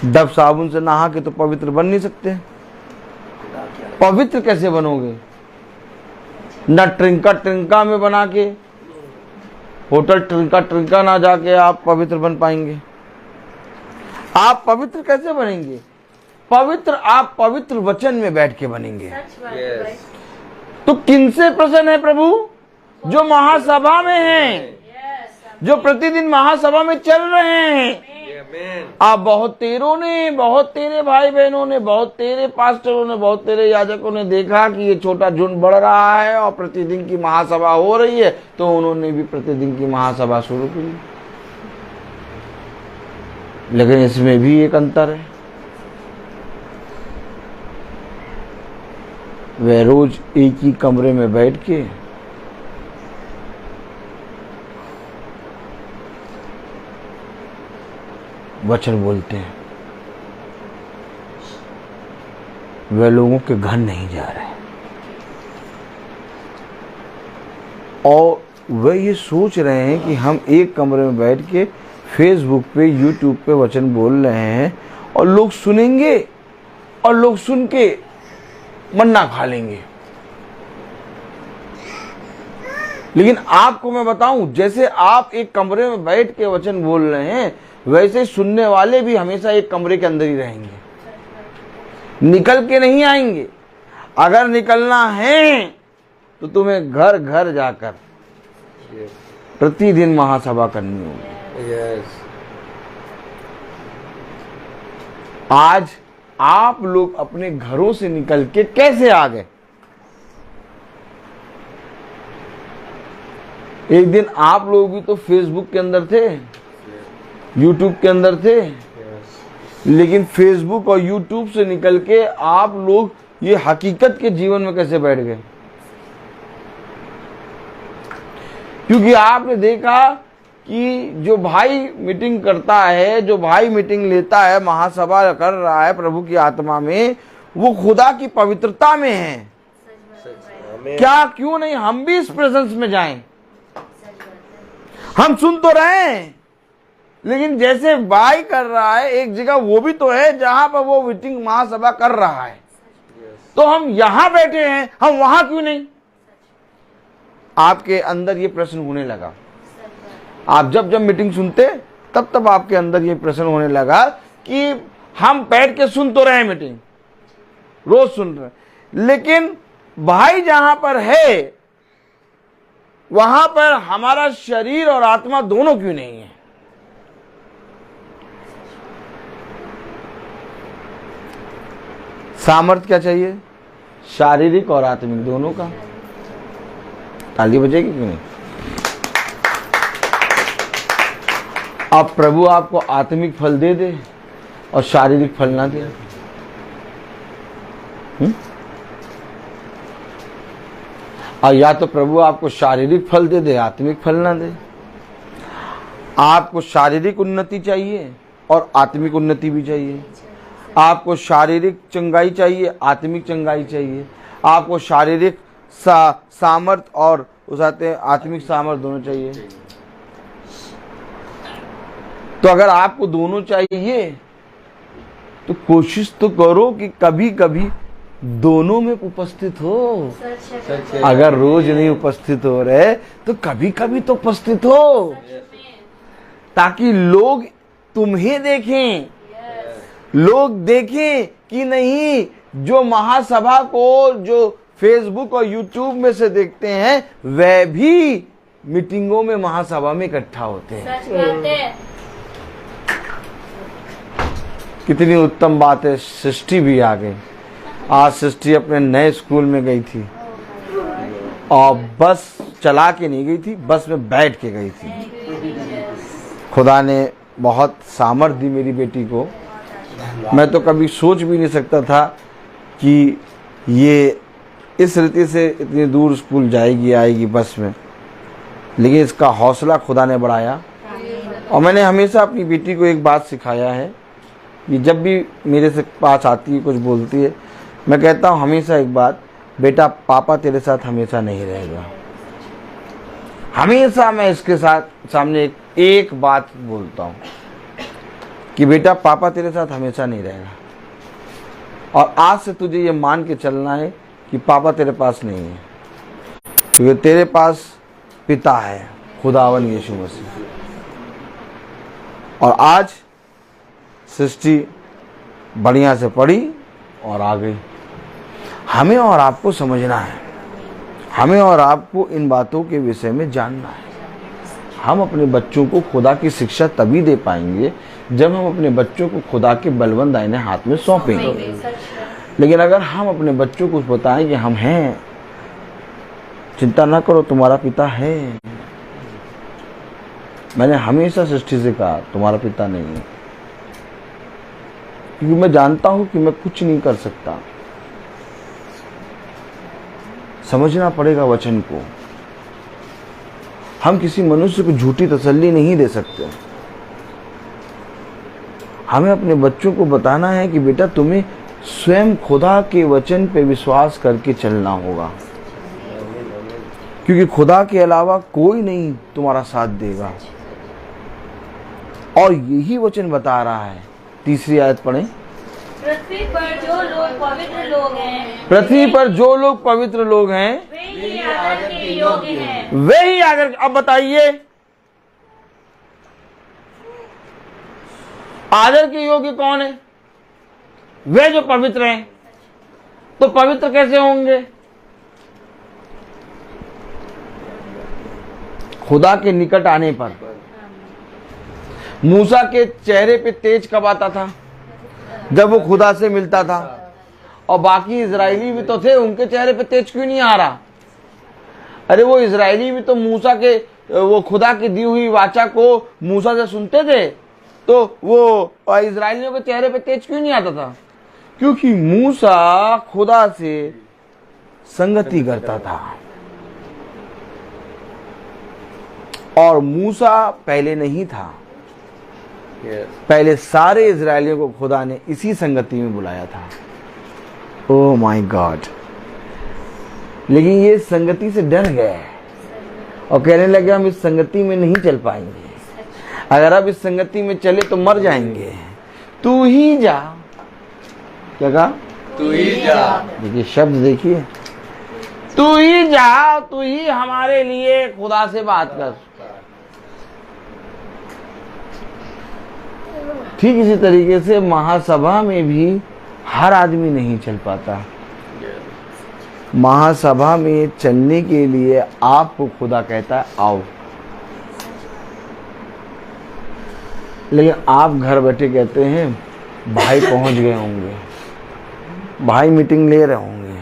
डब साबुन से नहा के तो पवित्र बन नहीं सकते। पवित्र कैसे बनोगे? न ट्रिंका में बना के, होटल ट्रिंका ना जाके आप पवित्र बन पाएंगे। आप पवित्र कैसे बनेंगे? पवित्र आप पवित्र वचन में बैठ के बनेंगे। तो किनसे प्रसन्न है प्रभु? जो महासभा में हैं, जो प्रतिदिन महासभा में चल रहे हैं। आप बहुत तेरे भाई बहनों ने, बहुत तेरे पास्टरों ने, बहुत तेरे याजकों ने देखा कि ये छोटा झुंड बढ़ रहा है और प्रतिदिन की महासभा हो रही है, तो उन्होंने भी प्रतिदिन की महासभा शुरू की। लेकिन इसमें भी एक अंतर है, वे रोज एक ही कमरे में बैठ के वचन बोलते हैं। वे लोगों के घर नहीं जा रहे और वे ये सोच रहे हैं कि हम एक कमरे में बैठ के फेसबुक पे, यूट्यूब पे वचन बोल रहे हैं और लोग सुनेंगे और लोग सुन के मन्ना खा लेंगे। लेकिन आपको मैं बताऊं, जैसे आप एक कमरे में बैठ के वचन बोल रहे हैं, वैसे सुनने वाले भी हमेशा एक कमरे के अंदर ही रहेंगे, निकल के नहीं आएंगे। अगर निकलना है तो तुम्हें घर घर जाकर प्रतिदिन महासभा करनी होगी। आज आप लोग अपने घरों से निकल के कैसे आ गए? एक दिन आप लोग भी तो फेसबुक के अंदर थे, यूट्यूब के अंदर थे, लेकिन फेसबुक और यूट्यूब से निकल के आप लोग ये हकीकत के जीवन में कैसे बैठ गए? क्योंकि आपने देखा कि जो भाई मीटिंग करता है, जो भाई मीटिंग लेता है, महासभा कर रहा है प्रभु की आत्मा में, वो खुदा की पवित्रता में है। क्या क्यों नहीं हम भी इस प्रेजेंस में जाएं? हम सुन तो रहे हैं, लेकिन जैसे भाई कर रहा है एक जगह, वो भी तो है जहां पर वो मीटिंग महासभा कर रहा है। तो हम यहां बैठे हैं, हम वहां क्यों नहीं? आपके अंदर ये प्रश्न होने लगा। आप जब जब मीटिंग सुनते तब तब आपके अंदर ये प्रश्न होने लगा कि हम बैठ के सुन तो रहे हैं, मीटिंग रोज सुन रहे, लेकिन भाई जहां पर है वहां पर हमारा शरीर और आत्मा दोनों क्यों नहीं है? सामर्थ्य क्या चाहिए? शारीरिक और आत्मिक दोनों का। ताली बजेगी क्यों नहीं? अब प्रभु आपको आत्मिक फल दे दे और शारीरिक फल ना दे, और या तो प्रभु आपको शारीरिक फल दे दे, आत्मिक फल ना दे। आपको शारीरिक उन्नति चाहिए और आत्मिक उन्नति भी चाहिए। आपको शारीरिक चंगाई चाहिए, आत्मिक चंगाई चाहिए। आपको शारीरिक सामर्थ्य और उस आत्मिक सामर्थ्य दोनों चाहिए। तो अगर आपको दोनों चाहिए तो कोशिश तो करो कि कभी कभी दोनों में उपस्थित हो। अगर रोज नहीं उपस्थित हो रहे तो कभी कभी तो उपस्थित हो, ताकि लोग तुम्हें देखें, लोग देखें कि नहीं जो महासभा को जो फेसबुक और यूट्यूब में से देखते हैं वह भी मीटिंगों में महासभा में इकट्ठा होते हैं। सच बात है। कितनी उत्तम बात है। सृष्टि भी आ गई। आज सृष्टि अपने नए स्कूल में गई थी और बस चला के नहीं गई थी, बस में बैठ के गई थी। खुदा ने बहुत सामर्थ्य दी मेरी बेटी को। मैं तो कभी सोच भी नहीं सकता था कि ये इस रीति से इतनी दूर स्कूल जाएगी आएगी बस में, लेकिन इसका हौसला खुदा ने बढ़ाया। और मैंने हमेशा अपनी बेटी को एक बात सिखाया है कि जब भी मेरे से पास आती है कुछ बोलती है, मैं कहता हूँ हमेशा एक बात, बेटा पापा तेरे साथ हमेशा नहीं रहेगा। हमेशा मैं इसके साथ सामने एक बात बोलता हूँ कि बेटा पापा तेरे साथ हमेशा नहीं रहेगा, और आज से तुझे ये मान के चलना है कि पापा तेरे पास नहीं है, क्योंकि तेरे पास पिता है, खुदावन यीशु मसीह। और आज सृष्टि बढ़िया से पढ़ी और आ गई। हमें और आपको समझना है, हमें और आपको इन बातों के विषय में जानना है। हम अपने बच्चों को खुदा की शिक्षा तभी दे पाएंगे जब हम अपने बच्चों को खुदा के बलवंत दाहिने हाथ में सौंपेंगे। लेकिन अगर हम अपने बच्चों को बताएं कि हम हैं, चिंता ना करो तुम्हारा पिता है। मैंने हमेशा सृष्टि से कहा तुम्हारा पिता नहीं है, क्योंकि मैं जानता हूं कि मैं कुछ नहीं कर सकता। समझना पड़ेगा वचन को। हम किसी मनुष्य को झूठी तसल्ली नहीं दे सकते। हमें अपने बच्चों को बताना है कि बेटा तुम्हें स्वयं खुदा के वचन पे विश्वास करके चलना होगा, क्योंकि खुदा के अलावा कोई नहीं तुम्हारा साथ देगा। और यही वचन बता रहा है। तीसरी आयत पढ़ें। पृथ्वी पर जो लोग पवित्र लोग हैं, पृथ्वी पर जो लोग पवित्र लोग हैं वे ही आदर के योग्य हैं। वे ही आदर। अब बताइए आदर के योग्य कौन है? वे जो पवित्र हैं। तो पवित्र कैसे होंगे? खुदा के निकट आने पर। मूसा के चेहरे पे तेज कब आता था? जब वो खुदा से मिलता था। और बाकी इजरायली भी तो थे, उनके चेहरे पे तेज क्यों नहीं आ रहा? अरे वो इजरायली भी तो मूसा के वो खुदा की दी हुई वाचा को मूसा से सुनते थे, तो वो इजरायलियों के चेहरे पे तेज क्यों नहीं आता था? क्योंकि मूसा खुदा से संगति करता था। और मूसा पहले नहीं था, पहले सारे इजरायलियों को खुदा ने इसी संगति में बुलाया था। Oh my God. लेकिन ये संगति से डर गए और कहने लगे हम इस संगति में नहीं चल पाएंगे, अगर अब इस संगति में चले तो मर जाएंगे, तू ही जा। क्या कहा? तू ही जा। देखिए शब्द देखिए, तू ही जा, तू ही हमारे लिए खुदा से बात कर। ठीक इसी तरीके से महासभा में भी हर आदमी नहीं चल पाता। महासभा में चलने के लिए आपको खुदा कहता है आओ, लेकिन आप घर बैठे कहते हैं भाई पहुंच गए होंगे, भाई मीटिंग ले रहे होंगे।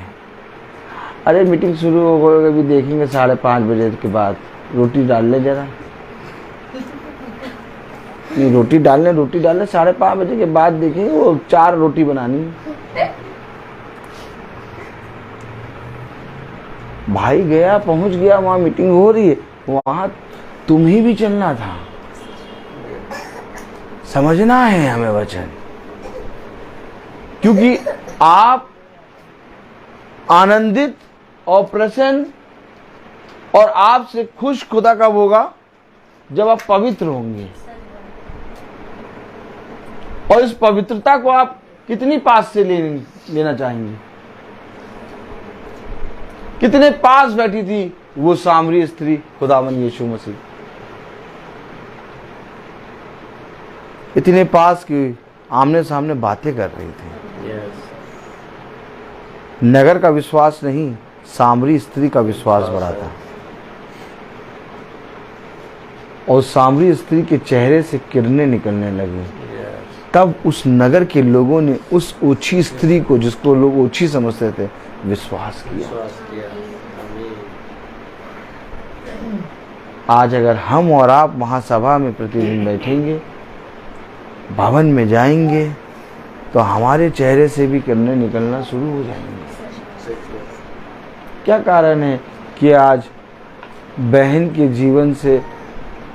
अरे मीटिंग शुरू हो गई, अभी देखेंगे 5:30 बजे के बाद, रोटी डाल ले जरा। नहीं, रोटी डालने 5:30 बजे के बाद देखेंगे, वो 4 रोटी बनानी। भाई गया, पहुंच गया, वहां मीटिंग हो रही है, वहां तुम्हें भी चलना था। समझना है हमें वचन। क्योंकि आप आनंदित और प्रसन्न और आपसे खुश खुदा कब होगा? जब आप पवित्र होंगे। और इस पवित्रता को आप कितनी पास से लेना चाहेंगे? कितने पास बैठी थी वो सामरी स्त्री खुदावन यीशु मसीह? इतने पास की आमने सामने बातें कर रही थी। नगर का विश्वास नहीं, सामरी स्त्री का विश्वास बढ़ा था। और सामरी स्त्री के चेहरे से किरणें निकलने लगी। तब उस नगर के लोगों ने उस ओछी स्त्री को, जिसको लोग ओछी समझते थे, विश्वास किया। आज अगर हम और आप महासभा में प्रतिदिन बैठेंगे, भवन में जाएंगे, तो हमारे चेहरे से भी किरणें निकलना शुरू हो जाएंगे। क्या कारण है कि आज बहन के जीवन से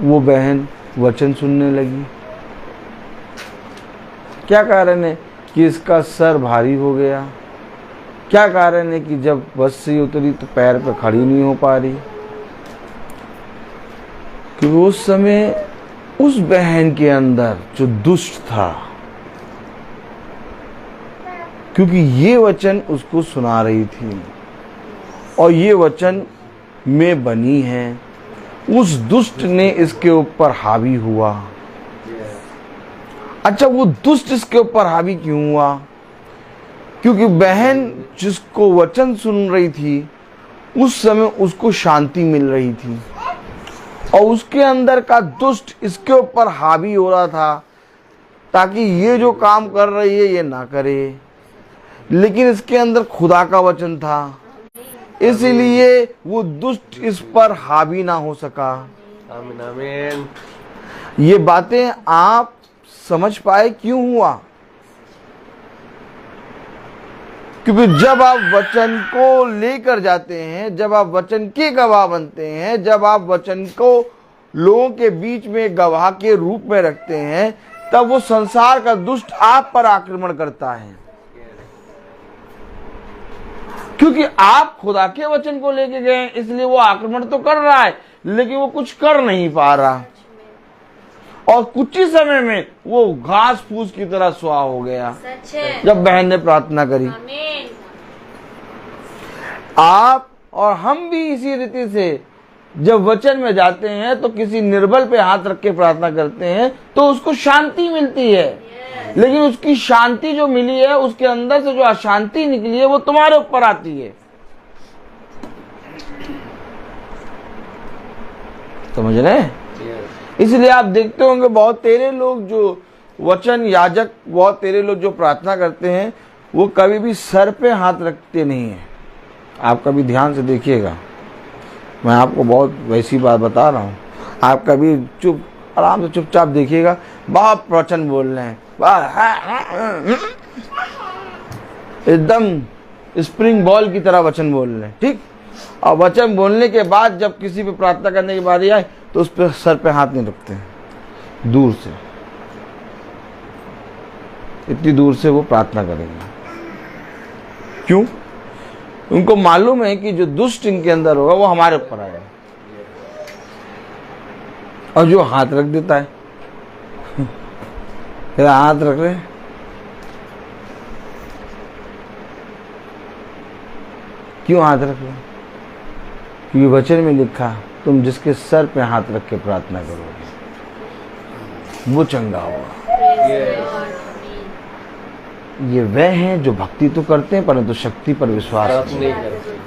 वो बहन वचन सुनने लगी? क्या कारण है कि इसका सर भारी हो गया? क्या कारण है कि जब बस से उतरी तो पैर पर खड़ी नहीं हो पा रही? क्योंकि उस समय उस बहन के अंदर जो दुष्ट था, क्योंकि ये वचन उसको सुना रही थी और ये वचन में बनी है, उस दुष्ट ने इसके ऊपर हावी हुआ। अच्छा, वो दुष्ट इसके ऊपर हावी क्यों हुआ? क्योंकि बहन जिसको वचन सुन रही थी, उस समय उसको शांति मिल रही थी और उसके अंदर का दुष्ट इसके ऊपर हावी हो रहा था ताकि ये जो काम कर रही है ये ना करे। लेकिन इसके अंदर खुदा का वचन था, इसलिए वो दुष्ट इस पर हावी ना हो सका। आमीन आमीन। ये बातें आप समझ पाए क्यों हुआ? क्योंकि जब आप वचन को लेकर जाते हैं, जब आप वचन के गवाह बनते हैं, जब आप वचन को लोगों के बीच में गवाह के रूप में रखते हैं, तब वो संसार का दुष्ट आप पर आक्रमण करता है। क्योंकि आप खुदा के वचन को लेके गए, इसलिए वो आक्रमण तो कर रहा है, लेकिन वो कुछ कर नहीं पा रहा और कुछ ही समय में वो घास फूस की तरह सुहा हो गया। जब बहन ने प्रार्थना करी, आप और हम भी इसी रीति से जब वचन में जाते हैं तो किसी निर्बल पे हाथ रख के प्रार्थना करते हैं तो उसको शांति मिलती है। लेकिन उसकी शांति जो मिली है, उसके अंदर से जो अशांति निकली है, वो तुम्हारे ऊपर आती है। समझ रहे? इसलिए आप देखते होंगे बहुत तेरे लोग जो वचन याजक, बहुत तेरे लोग जो प्रार्थना करते हैं, वो कभी भी सर पे हाथ रखते नहीं है। आप कभी ध्यान से देखिएगा, मैं आपको बहुत वैसी बात बता रहा हूँ। आप कभी चुप आराम से चुपचाप देखिएगा, बहुत वचन बोल रहे हैं, एकदम स्प्रिंग बॉल की तरह वचन बोल रहे हैं, ठीक। और वचन बोलने के बाद जब किसी पे प्रार्थना करने की बारी आए तो उस पर सर पे हाथ नहीं रखते हैं, दूर से, इतनी दूर से वो प्रार्थना करेंगे। क्यों? उनको मालूम है कि जो दुष्ट इनके अंदर होगा वो हमारे ऊपर आएगा। और जो हाथ रख देता है, फिर हाथ रख रहे, क्यों हाथ रख रहे? क्योंकि वचन में लिखा, तुम जिसके सर पे हाथ रख के प्रार्थना करोगे वो चंगा होगा। ये वह हैं जो भक्ति तो करते हैं परंतु शक्ति पर विश्वास नहीं करते।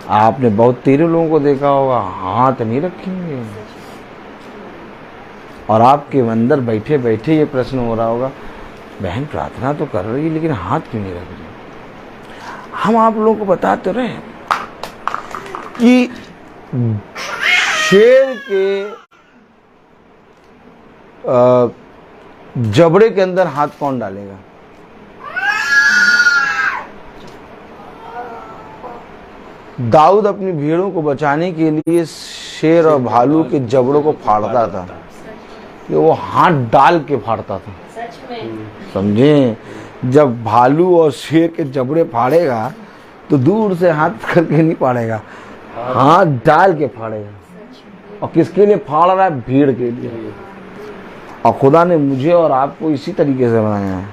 आपने बहुत तेरे लोगों को देखा होगा, हाथ नहीं रखेंगे। और आपके अंदर बैठे बैठे ये प्रश्न हो रहा होगा, बहन प्रार्थना तो कर रही है लेकिन हाथ क्यों नहीं रख रही? हम आप लोगों को बताते रहे कि शेर के जबड़े के अंदर हाथ कौन डालेगा? दाऊद अपनी भेड़ों को बचाने के लिए शेर और भालू के जबड़ों को फाड़ता था, कि वो हाथ डाल के फाड़ता था। सच में समझे? जब भालू और शेर के जबड़े फाड़ेगा तो दूर से हाथ करके नहीं फाड़ेगा, हाथ डाल के फाड़ेगा। और किसके लिए फाड़ रहा है? भीड़ के लिए। और खुदा ने मुझे और आपको इसी तरीके से बनाया है।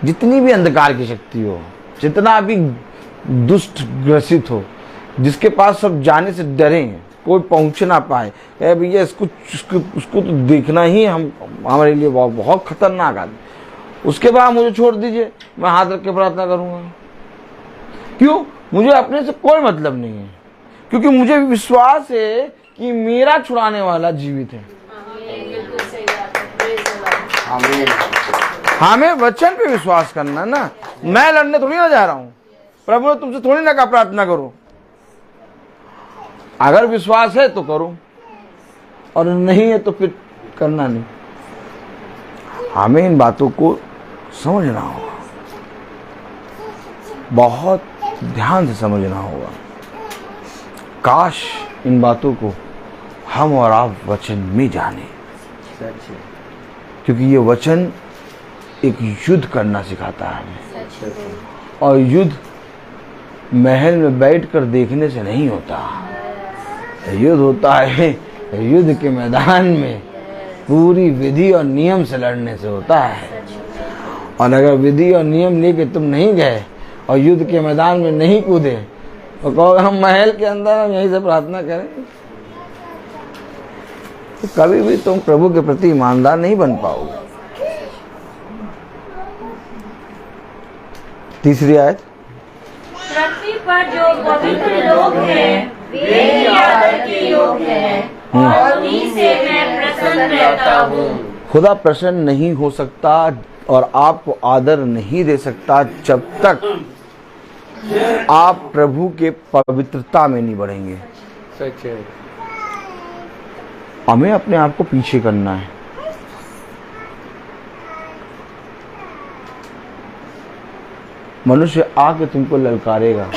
जितनी भी अंधकार की शक्ति हो, जितना भी दुष्ट ग्रसित हो, जिसके पास सब जाने से डरे, कोई पहुंच ना पाए, कहे भैया उसको तो देखना ही हमारे लिए बहुत खतरनाक आदमी, उसके बाद मुझे छोड़ दीजिए, मैं हाथ रख के प्रार्थना करूंगा। क्यों? मुझे अपने से कोई मतलब नहीं है, क्योंकि मुझे विश्वास है कि मेरा छुड़ाने वाला जीवित है। हमें वचन पे विश्वास करना ना। मैं लड़ने थोड़ी ना जा रहा हूं, प्रभु ने तुमसे थोड़ी ना कहा प्रार्थना करो। अगर विश्वास है तो करो, और नहीं है तो फिर करना नहीं। हमें इन बातों को समझना होगा, बहुत ध्यान से समझना होगा। काश इन बातों को हम और आप वचन में जाने, क्योंकि ये वचन एक युद्ध करना सिखाता है हमें। और युद्ध महल में बैठकर देखने से नहीं होता, युद्ध होता है युद्ध के मैदान में पूरी विधि और नियम से लड़ने से होता है। और अगर विधि और नियम लेके तुम नहीं गए और युद्ध के मैदान में नहीं कूदे तो कहोगे हम महल के अंदर हम यहीं से प्रार्थना करें, तो कभी भी तुम प्रभु के प्रति ईमानदार नहीं बन पाओगे। तीसरी आयत, पृथ्वी पर जो पवित्र लोग हैं वे ही आदर के योग्य हैं और उन्हीं से मैं प्रसन्न रहता हूँ। खुदा प्रसन्न नहीं हो सकता और आपको आदर नहीं दे सकता जब तक आप प्रभु के पवित्रता में नहीं बढ़ेंगे। सच है। हमें अपने आप को पीछे करना है। मनुष्य आके तुमको ललकारेगा,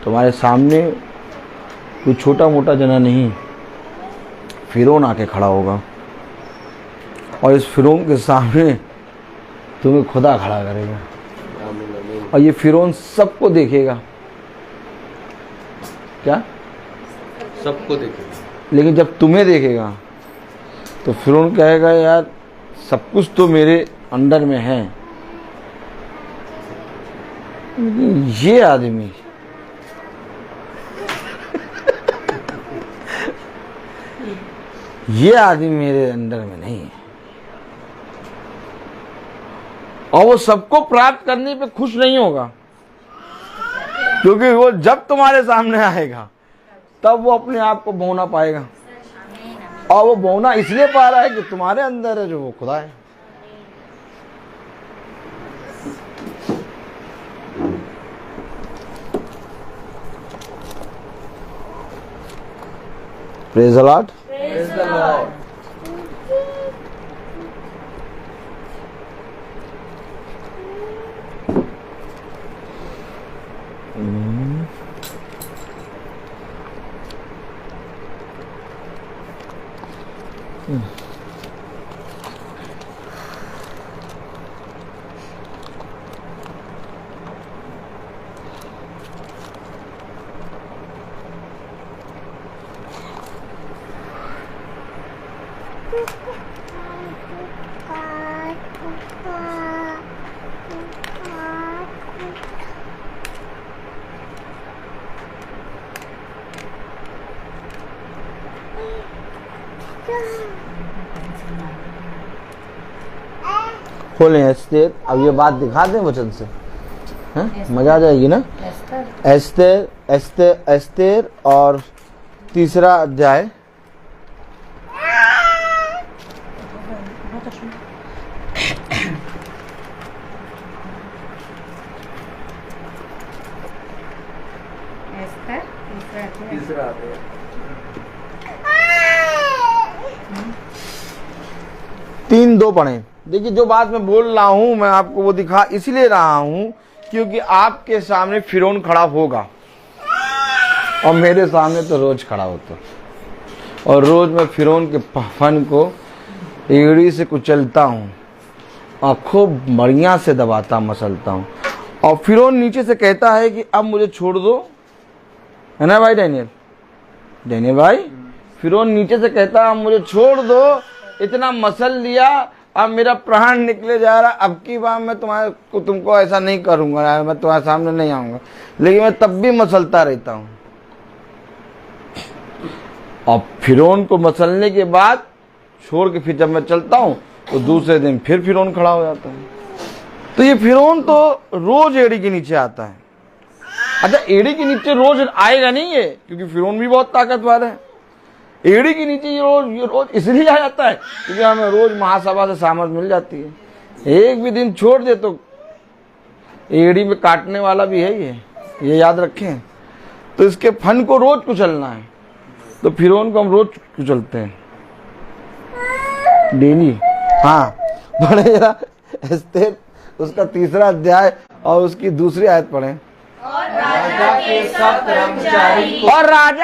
तुम्हारे सामने कोई छोटा मोटा जना नहीं, फिरौन आके खड़ा होगा और इस फिरौन के सामने तुम्हें खुदा खड़ा करेगा। और ये फिरौन सबको देखेगा, क्या? सबको देखेगा। लेकिन जब तुम्हें देखेगा तो फिरौन कहेगा यार सब कुछ तो मेरे अंडर में है, ये आदमी ये आदमी मेरे अंडर में नहीं है। और वो सबको प्राप्त करने पे खुश नहीं होगा, क्योंकि वो जब तुम्हारे सामने आएगा तब वो अपने आप को भौना पाएगा। और वो भौना इसलिए पा रहा है कि तुम्हारे अंदर है जो वो खुदा है। Praise the Lord. Praise the Lord. खोलें एस्तेर। अब ये बात दिखा दें वचन से, हैं? मजा आ जाएगी ना। एस्तेर एस्तेर एस्तेर और तीसरा अध्याय, तीसरा 3-2 पढ़ें। देखिए जो बात मैं बोल रहा हूं मैं आपको वो दिखा इसलिए रहा हूं क्योंकि आपके सामने फिरौन खड़ा होगा और मेरे सामने तो रोज खड़ा होता, और रोज मैं फिरौन के फन को एड़ी से कुचलता हूं और खूब बढ़िया से दबाता मसलता हूँ। और फिर वो नीचे से कहता है कि अब मुझे छोड़ दो, है ना भाई डैनियल भाई। फिर वो नीचे से कहता है अब मुझे छोड़ दो, इतना मसल लिया, अब मेरा प्राण निकले जा रहा, अब की बार मैं तुमको ऐसा नहीं करूंगा, मैं तुम्हारे सामने नहीं आऊंगा। लेकिन मैं तब भी मसलता रहता हूँ। और फिरौन को मसलने के बाद छोड़ के फिर जब मैं चलता हूँ तो दूसरे दिन फिर फिरौन खड़ा हो जाता है। तो ये फिरौन तो रोज एड़ी के नीचे आता है। अच्छा, एड़ी के नीचे रोज आएगा नहीं ये, क्योंकि फिरौन भी बहुत ताकतवर है। एड़ी के नीचे ये रोज इसलिए आ जाता है क्योंकि हमें रोज महासभा से सामर्थ मिल जाती है। एक भी दिन छोड़ दे तो एड़ी में काटने वाला भी है ये याद रखें। तो इसके फन को रोज कुचलना है, तो फिरौन को हम रोज कुचलते हैं डेली। हाँ, पढ़े जरा एस्तेर उसका 3रा अध्याय और उसकी 2री आयत पढ़े। और राजा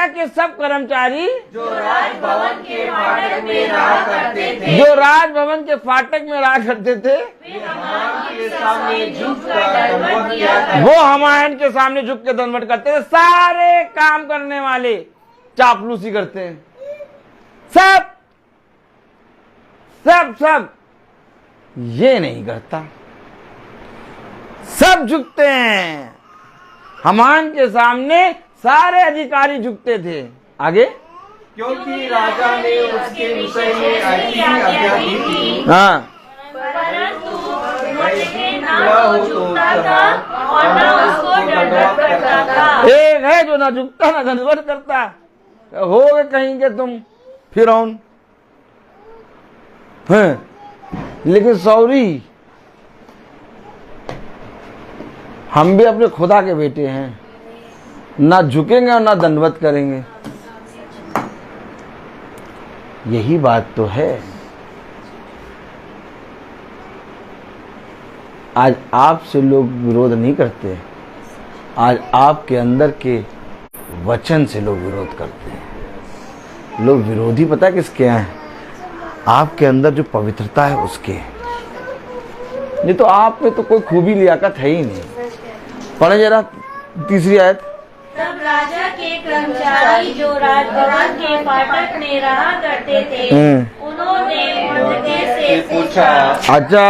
के सब कर्मचारी जो राजभवन के फाटक में रहा करते थे, वो हमायन के सामने झुक के दंडवत करते थे। सारे काम करने वाले चापलूसी करते हैं, सब सब सब। ये नहीं करता, सब झुकते हैं। हमान के सामने सारे अधिकारी झुकते थे। आगे, क्योंकि राजा ने उसके विषय में ऐसी आज्ञा दी थी। हाँ, परंतु मुझे ना वो झुकता था और ना उसको दंडवत करता था। एक है जो ना झुकता ना दंडवत करता। हो गए कहीं के तुम फिरौन हैं। लेकिन सॉरी, हम भी अपने खुदा के बेटे हैं, ना झुकेंगे और ना दंडवत करेंगे। यही बात तो है। आज आपसे लोग विरोध नहीं करते, आज आपके अंदर के वचन से लोग विरोध करते हैं। लोग विरोधी पता है किसके हैं? आपके अंदर जो पवित्रता है उसके। नहीं तो आप में तो कोई खूबी लियाकत है ही नहीं। पढ़े जरा 3री आयत। तब राजा के कर्मचारी जो राजभवन के फाटक में रहा करते थे, उन्होंने मुर्दके से पूछा, अच्छा,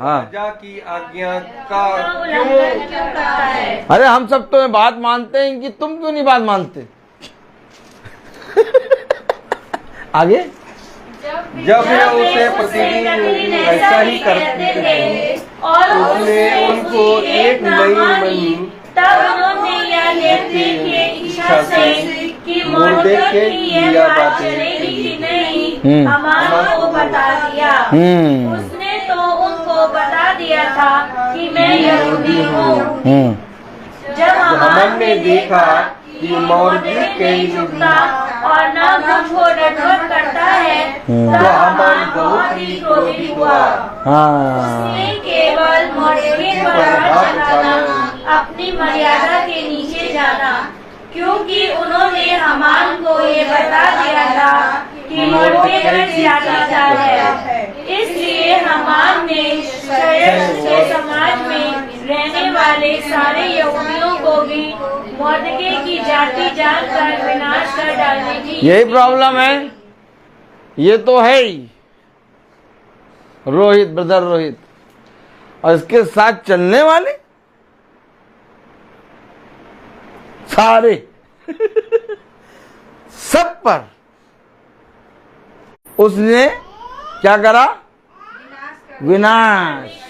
हाँ, राजा की आज्ञा का उल्लंघन क्यों करता है? अरे हम सब तो बात मानते हैं कि तुम क्यों नहीं बात मानते? आगे, जब वे उसे प्रतिदिन ऐसा ही करते थे और उसने उनको एक नई मनी तब उन्होंने यह देखने की इच्छा से कि मुर्दके की यह बात चलेगी कि नहीं, हमारे को बता दिया। उसने तो उनको बता दिया था कि मैं यहूदी हूँ। जब हामान ने देखा कि मुर्दके झुकता और न मुझको दंडवत करता है, तो हामान बहुत ही क्रोधित हुआ। उसने केवल मुर्दके पर हाथ चलाना, अपनी मर्यादा के नीचे जाना, क्योंकि उन्होंने हामान को ये बता दिया था कि मुर्दके ज्यादा है। इसलिए हामान ने शहर के समाज में रहने वाले सारे यहूदियों को भी मुर्दके की जाति जानकर विनाश कर डालने की। यही प्रॉब्लम है। ये तो है ही रोहित, ब्रदर रोहित, और इसके साथ चलने वाले सारे सब पर उसने क्या करा? विनाश।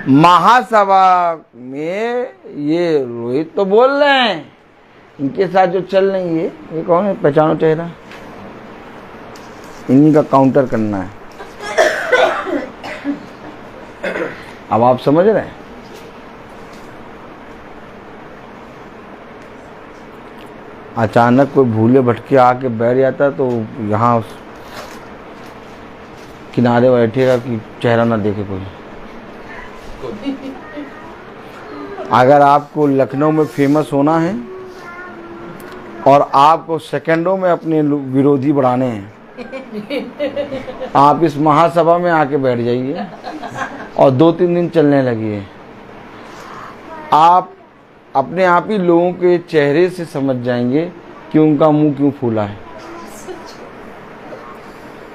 महासभा में ये रोहित तो बोल रहे हैं, इनके साथ जो चल रही है ये कौन है? पहचानो चेहरा, इन्हीं का काउंटर करना है। अब आप समझ रहे हैं? अचानक कोई भूले भटके आके बैठ जाता है तो यहाँ किनारे बैठेगा कि चेहरा ना देखे कोई। अगर आपको लखनऊ में फेमस होना है और आपको सेकंडों में अपने विरोधी बढ़ाने हैं। आप इस महासभा में आके बैठ जाइए और 2-3 दिन चलने लगिए। आप अपने आप ही लोगों के चेहरे से समझ जाएंगे कि उनका मुंह क्यों फूला है।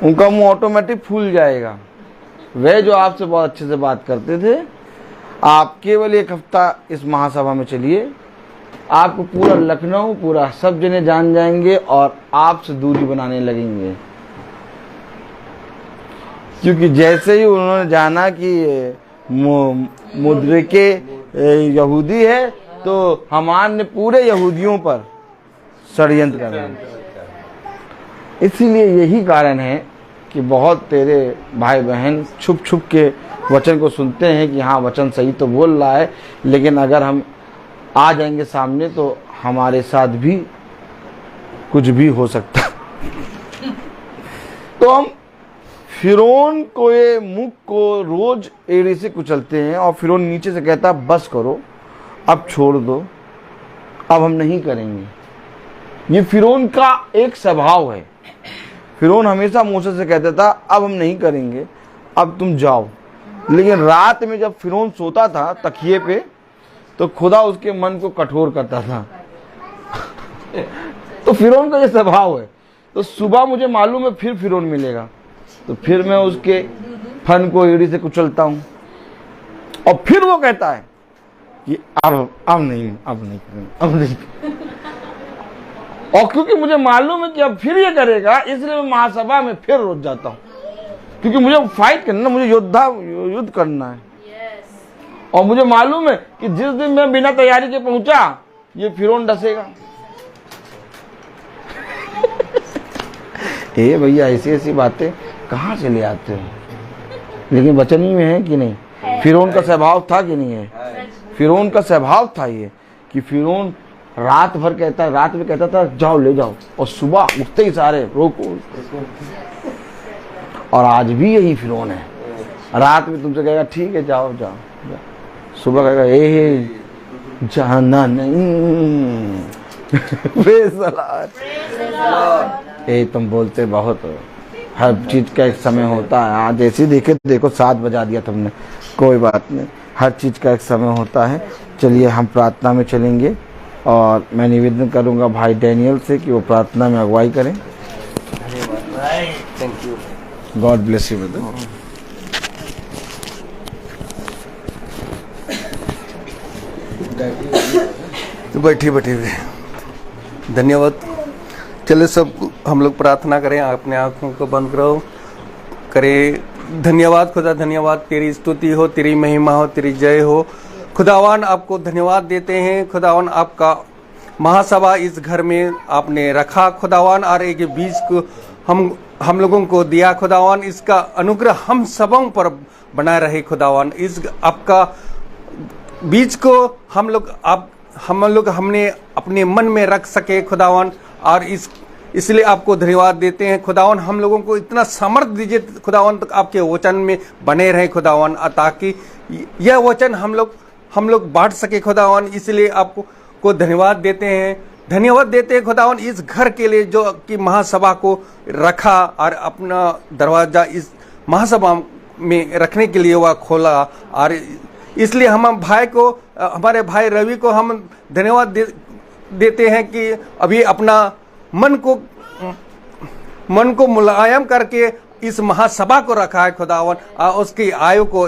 उनका मुंह ऑटोमेटिक फूल जाएगा। वह जो आपसे बहुत अच्छे से बात करते थे, आप केवल 1 हफ्ता इस महासभा में चलिए, आपको पूरा लखनऊ, पूरा सब जने जान जाएंगे और आपसे दूरी बनाने लगेंगे। क्योंकि जैसे ही उन्होंने जाना कि मुद्रिके यहूदी है, तो हमान ने पूरे यहूदियों पर षड्यंत्र करा। इसीलिए यही कारण है कि बहुत तेरे भाई बहन छुप छुप के वचन को सुनते हैं कि हाँ वचन सही तो बोल रहा है, लेकिन अगर हम आ जाएंगे सामने तो हमारे साथ भी कुछ भी हो सकता है। तो हम फिरौन को ये मुख को रोज एड़ी से कुचलते हैं और फिरौन नीचे से कहता है बस करो, अब छोड़ दो, अब हम नहीं करेंगे। ये फिरौन का एक स्वभाव है। फिरौन हमेशा मूसा से कहता था अब हम नहीं करेंगे, अब तुम जाओ। लेकिन रात में जब फिरौन सोता था तकिए पे, तो खुदा उसके मन को कठोर करता था। तो फिरौन का ये स्वभाव है। तो सुबह मुझे मालूम है फिर फिरौन मिलेगा, तो फिर मैं उसके फन को एड़ी से कुचलता हूं और फिर वो कहता है कि अब नहीं। और क्योंकि मुझे मालूम है कि अब फिर ये करेगा, इसलिए मैं महासभा में फिर रुक जाता हूं, क्योंकि मुझे फाइट करना, मुझे युद्ध करना है। और मुझे मालूम है कि जिस दिन मैं बिना तैयारी के पहुंचा, ये फिरौन डसेगा। ए भैया, ऐसी बातें कहाँ से ले आते हो? लेकिन वचन ही में है कि नहीं? फिरौन का स्वभाव था कि नहीं है? फिरौन का स्वभाव था ये कि फिरौन रात में कहता था जाओ ले जाओ, और सुबह उठते ही सारे रोको। और आज भी यही फिरौन है। रात में तुमसे कहेगा ठीक है जाओ, सुबह कहेगा ए जाना नहीं। तुम बोलते बहुत हो। हर चीज का एक समय होता है। आज जैसे देखो 7 बजा दिया तुमने, कोई बात नहीं, हर चीज का एक समय होता है। चलिए हम प्रार्थना में चलेंगे और मैं निवेदन करूंगा भाई डैनियल से कि वो प्रार्थना में अगुवाई करें। Thank you. God bless you brother. तो बैठे धन्यवाद। चले सब हम लोग प्रार्थना करें, अपने आंखों को बंद करो, करें। धन्यवाद खुदा, धन्यवाद, तेरी स्तुति हो, तेरी महिमा हो, तेरी जय हो। खुदावन आपको धन्यवाद देते हैं। खुदावन आपका महासभा इस घर में आपने रखा खुदावन, और एक बीज को हम लोगों को दिया खुदावन। इसका अनुग्रह हम सबों पर बना रहे खुदावन। इस आपका बीज को हम लोग हमने अपने मन में रख सके खुदावन, और इसलिए आपको धन्यवाद देते हैं खुदावन। हम लोगों को इतना सामर्थ दीजिए खुदावन, तो आपके वचन में बने रहे खुदावन, ताकि यह वचन हम लोग बांट सके खुदावन। इसलिए आपको धन्यवाद देते हैं खुदावन इस घर के लिए, जो कि महासभा को रखा और अपना दरवाजा इस महासभा में रखने के लिए वह खोला। और इसलिए हम हमारे भाई रवि को हम धन्यवाद देते हैं कि अभी अपना मन को मुलायम करके इस महासभा को रखा है खुदावन, और उसकी आयु को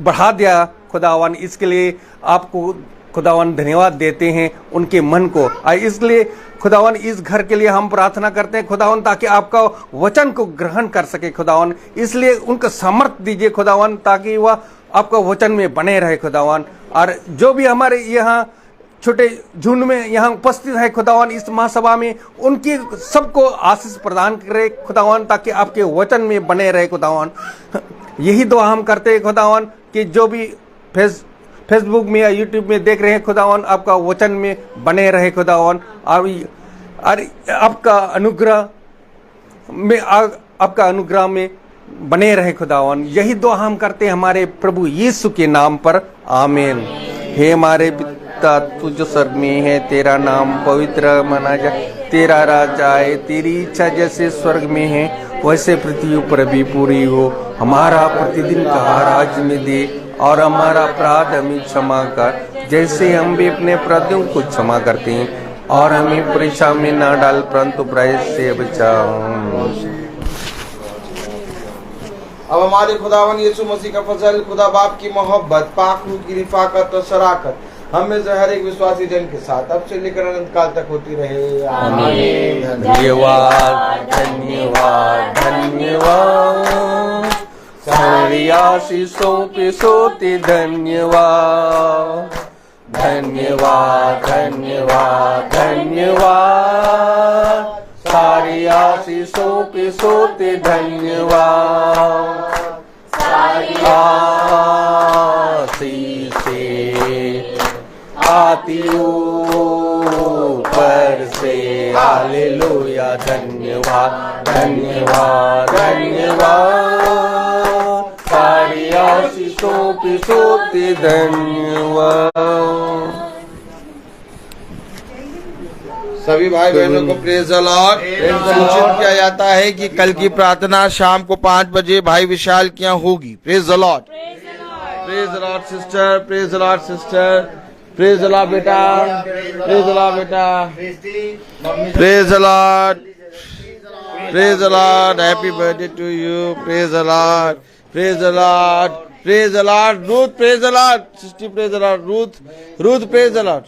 बढ़ा दिया खुदावन। इसके लिए आपको खुदावन धन्यवाद देते हैं, उनके मन को। इसलिए खुदावन इस घर के लिए हम प्रार्थना करते हैं खुदावन, ताकि आपका वचन को ग्रहण कर सके खुदावन। इसलिए उनको सामर्थ दीजिए खुदावन, ताकि वह आपका वचन में बने रहे खुदावन। और जो भी हमारे यहाँ छोटे झुंड में यहाँ उपस्थित है खुदावन इस महासभा में, उनकी सबको आशीष प्रदान करे खुदावन, ताकि आपके वचन में बने रहे खुदावन। यही दुआ हम करते हैं खुदावन कि जो भी फेसबुक में या यूट्यूब में देख रहे हैं खुदावन, आपका वचन में बने रहे खुदावन, और आपका अनुग्रह में बने रहे खुदावन। यही दुआ हम करते हैं हमारे प्रभु यीशु के नाम पर, आमीन। हे हमारे पिता तुझ स्वर्ग में है, तेरा नाम पवित्र माना जाए, तेरा राज आए, तेरी इच्छा जैसे स्वर्ग में है वैसे पृथ्वी पर भी पूरी हो। हमारा प्रतिदिन का आहार आज में दे, और हमारा अपराध हमें क्षमा कर जैसे हम भी अपने अपराधियों को क्षमा करते हैं, और हमें परीक्षा में ना डाल परंतु बुराई से बचाओ। अब हमारे खुदावन यीशु मसीह का फजल, खुदा बाप की मोहब्बत, पाक रूह की रिफाकत और शराकत हमें से हर एक विश्वासी जन के साथ अब से लेकर अनंत काल तक होती रहे। आमीन। धन्यवाद धन्यवाद धन्यवाद, सारी आशीषों पे सोते धन्यवाद, धन्यवाद धन्यवाद धन्यवाद, सारी आशीषों पे सोते धन्यवाद, सारी आशीषें आती ऊपर से, हालेलुया। धन्यवाद धन्यवाद धन्यवाद, सारी आशीषों पे सोते धन्यवाद। सभी भाई बहनों को प्रेज द लॉर्ड। सूचित किया जाता है कि कल की प्रार्थना शाम को 5 बजे भाई विशाल के यहाँ होगी। Praise the Lord, praise the Lord sister, praise the Lord sister, praise the Lord बेटा, प्रेज द लॉर्ड बेटा, praise the Lord, praise the Lord, happy birthday to you, praise the Lord, praise the Lord, praise the Lord, Ruth praise the Lord, sister praise the Lord, Ruth praise the Lord,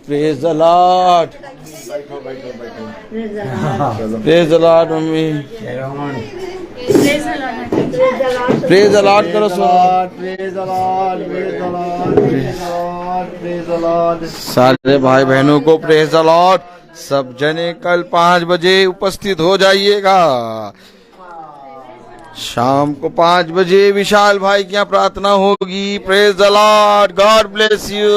praise the Lord, praise the Lord mummy, praise the Lord करो सारे भाई बहनों को praise the Lord. सब जने कल 5 बजे उपस्थित हो जाइएगा। शाम को 5 बजे विशाल भाई की यहाँ प्रार्थना होगी। Praise the Lord, God bless you.